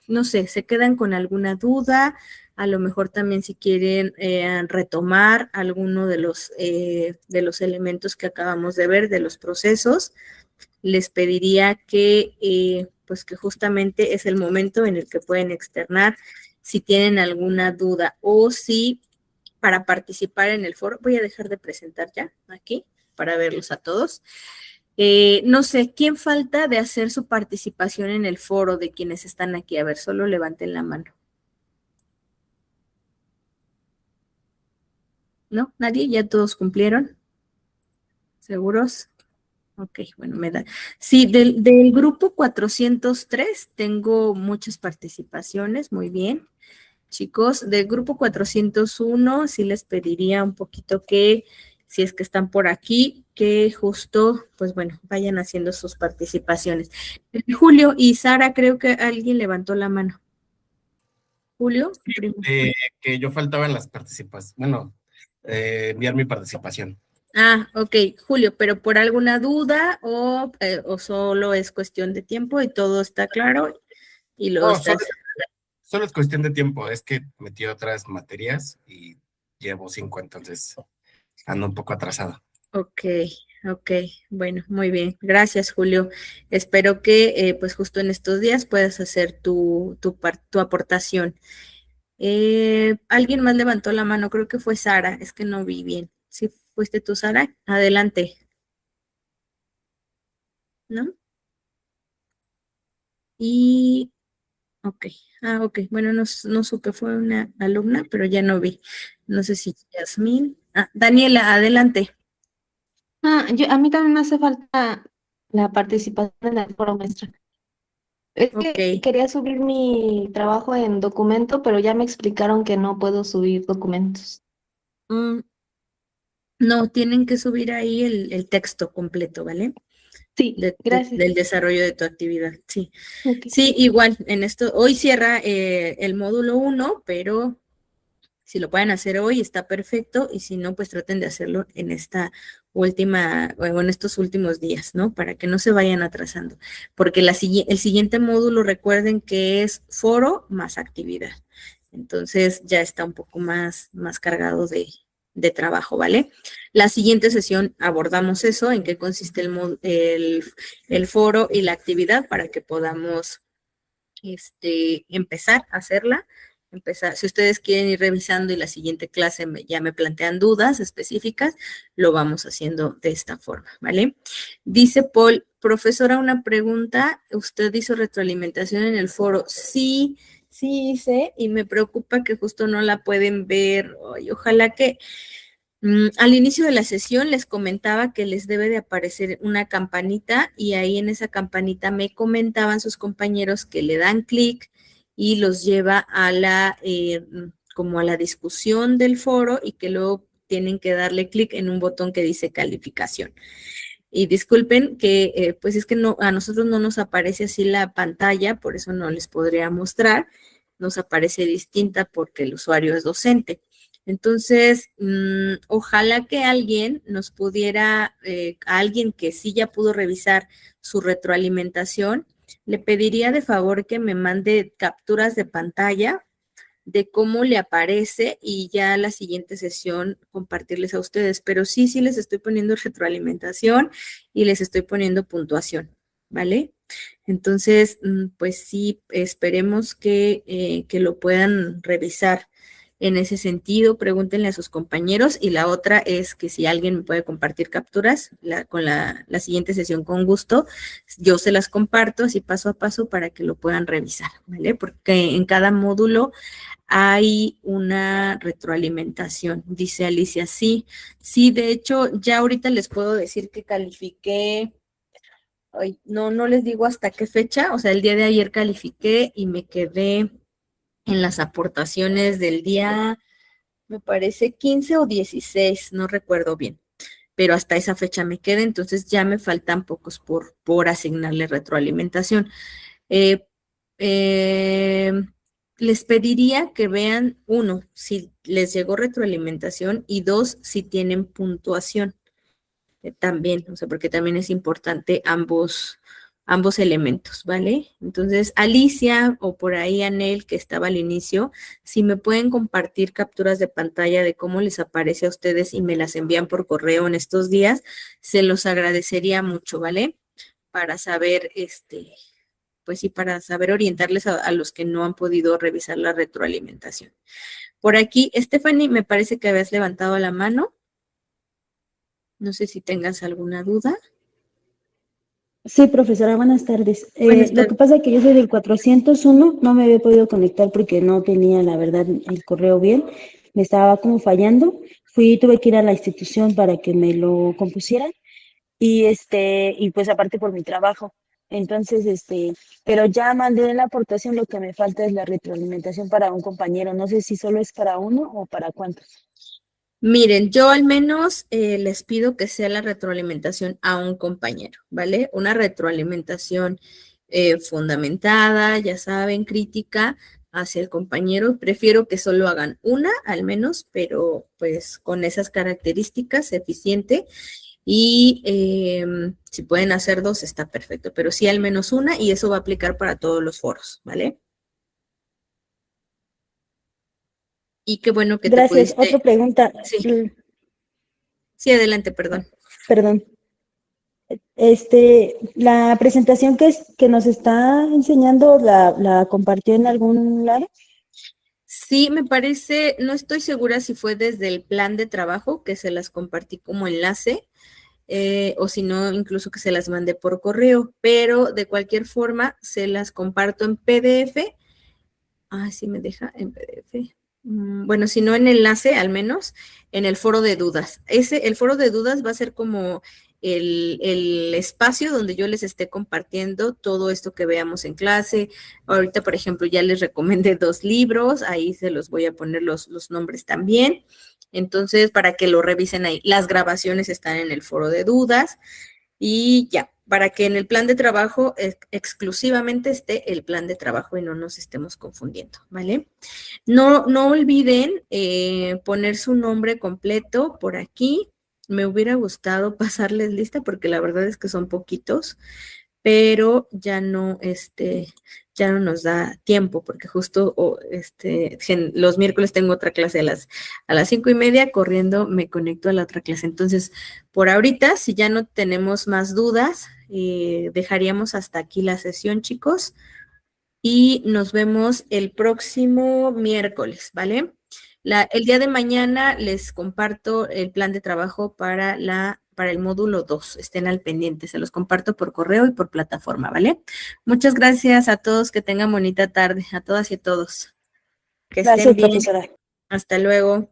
no sé, se quedan con alguna duda, a lo mejor también si quieren retomar alguno de los elementos que acabamos de ver, de los procesos, les pediría pues que justamente es el momento en el que pueden externar si tienen alguna duda o si para participar en el foro, voy a dejar de presentar ya aquí para verlos a todos. No sé, ¿quién falta de hacer su participación en el foro de quienes están aquí? A ver, solo levanten la mano. ¿No? ¿Nadie? ¿Ya todos cumplieron? ¿Seguros? Ok, bueno, me da. Sí, del grupo 403 tengo muchas participaciones, muy bien. Chicos, del grupo 401 sí les pediría un poquito que, si es que están por aquí, que justo, pues bueno, vayan haciendo sus participaciones. Julio y Sara, creo que alguien levantó la mano. Julio, primo. Que yo faltaba en las participaciones, bueno, enviar mi participación. Ah, ok, Julio, pero por alguna duda o solo es cuestión de tiempo y todo está claro y lo No, estás. solo es cuestión de tiempo, es que metí otras materias y llevo 5, entonces ando un poco atrasado. Ok, ok, bueno, muy bien. Gracias, Julio. Espero que pues justo en estos días puedas hacer tu aportación. Alguien más levantó la mano, creo que fue Sara, es que no vi bien. ¿Sí fuiste tú, Sara? Adelante, ¿no? Y, ok, ok, bueno, no supe, fue una alumna, pero ya no vi. No sé si Yasmín. Daniela, adelante. A mí también me hace falta la participación en el foro, maestra. Es Ok. que quería subir mi trabajo en documento, pero ya me explicaron que no puedo subir documentos. Mm, no, tienen que subir ahí el texto completo, ¿vale? Sí, gracias. Del desarrollo de tu actividad, sí. Ok. Sí, igual, hoy cierra el módulo 1, pero Si lo pueden hacer hoy, está perfecto, y si no, pues traten de hacerlo en esta última, o en estos últimos días, ¿no? Para que no se vayan atrasando, porque el siguiente módulo, recuerden que es foro más actividad. Entonces ya está un poco más cargado de trabajo, ¿vale? La siguiente sesión abordamos eso, en qué consiste el foro y la actividad para que podamos empezar a hacerla. Si ustedes quieren ir revisando y la siguiente clase ya me plantean dudas específicas, lo vamos haciendo de esta forma, ¿vale? Dice Paul, profesora, una pregunta, ¿usted hizo retroalimentación en el foro? Sí, sí hice, y me preocupa que justo no la pueden ver. Ay, ojalá que al inicio de la sesión les comentaba que les debe de aparecer una campanita, y ahí en esa campanita me comentaban sus compañeros que le dan clic y los lleva a como a la discusión del foro, y que luego tienen que darle clic en un botón que dice calificación. Y disculpen que pues es que no, a nosotros no nos aparece así la pantalla, por eso no les podría mostrar, nos aparece distinta porque el usuario es docente. Entonces, ojalá que alguien nos pudiera, a alguien que sí ya pudo revisar su retroalimentación, le pediría de favor que me mande capturas de pantalla de cómo le aparece, y ya la siguiente sesión compartirles a ustedes. Pero sí les estoy poniendo retroalimentación y les estoy poniendo puntuación, ¿vale? Entonces, pues sí, esperemos que lo puedan revisar en ese sentido. Pregúntenle a sus compañeros, y la otra es que si alguien me puede compartir capturas con la siguiente sesión, con gusto, yo se las comparto así paso a paso para que lo puedan revisar, ¿vale? Porque en cada módulo hay una retroalimentación. Dice Alicia, sí, de hecho, ya ahorita les puedo decir que califiqué. Ay, no les digo hasta qué fecha, o sea, el día de ayer califiqué y me quedé en las aportaciones del día, me parece 15 o 16, no recuerdo bien, pero hasta esa fecha me quedé, entonces ya me faltan pocos por asignarle retroalimentación. Eh, eh, Les pediría que vean, uno, si les llegó retroalimentación, y dos, si tienen puntuación. También, o sea, porque también es importante ambos elementos, ¿vale? Entonces, Alicia o por ahí Anel, que estaba al inicio, si me pueden compartir capturas de pantalla de cómo les aparece a ustedes y me las envían por correo en estos días, se los agradecería mucho, ¿vale? Para saber, pues sí, para saber orientarles a los que no han podido revisar la retroalimentación. Por aquí, Stephanie, me parece que habías levantado la mano. No sé si tengas alguna duda. Sí, profesora, buenas tardes. Buenas Lo que tardes. pasa es que yo soy del 401, no me había podido conectar porque no tenía, la verdad, el correo bien. Me estaba como fallando. Tuve que ir a la institución para que me lo compusieran y pues aparte por mi trabajo. Entonces, pero ya mandé la aportación, lo que me falta es la retroalimentación para un compañero. No sé si solo es para uno o para cuántos. Miren, yo al menos les pido que sea la retroalimentación a un compañero, ¿vale? Una retroalimentación fundamentada, ya saben, crítica hacia el compañero. Prefiero que solo hagan una al menos, pero pues con esas características, eficiente. Y si pueden hacer dos, está perfecto, pero sí al menos una, y eso va a aplicar para todos los foros, ¿vale? Y qué bueno que te Gracias. Otra pudiste. pregunta. Sí, sí, adelante, perdón. Perdón. La presentación que nos está enseñando, ¿la compartió en algún lado? Sí, me parece, no estoy segura si fue desde el plan de trabajo que se las compartí como enlace, o si no, incluso que se las mandé por correo, pero de cualquier forma se las comparto en PDF. Ah, sí me deja en PDF. Bueno, si no en enlace, al menos en el foro de dudas. El foro de dudas va a ser como el espacio donde yo les esté compartiendo todo esto que veamos en clase. Ahorita, por ejemplo, ya les recomendé 2 libros, ahí se los voy a poner los nombres también. Entonces, para que lo revisen ahí. Las grabaciones están en el foro de dudas. Y ya, para que en el plan de trabajo exclusivamente esté el plan de trabajo y no nos estemos confundiendo, ¿vale? No olviden poner su nombre completo por aquí. Me hubiera gustado pasarles lista porque la verdad es que son poquitos, pero ya no nos da tiempo porque justo los miércoles tengo otra clase a las 5:30, corriendo me conecto a la otra clase. Entonces, por ahorita, si ya no tenemos más dudas, dejaríamos hasta aquí la sesión, chicos, y nos vemos el próximo miércoles, ¿vale? El día de mañana les comparto el plan de trabajo para el módulo 2. Estén al pendiente, se los comparto por correo y por plataforma, ¿vale? Muchas gracias a todos, que tengan bonita tarde, a todas y a todos. Que estén Gracias, bien. profesora. Hasta luego.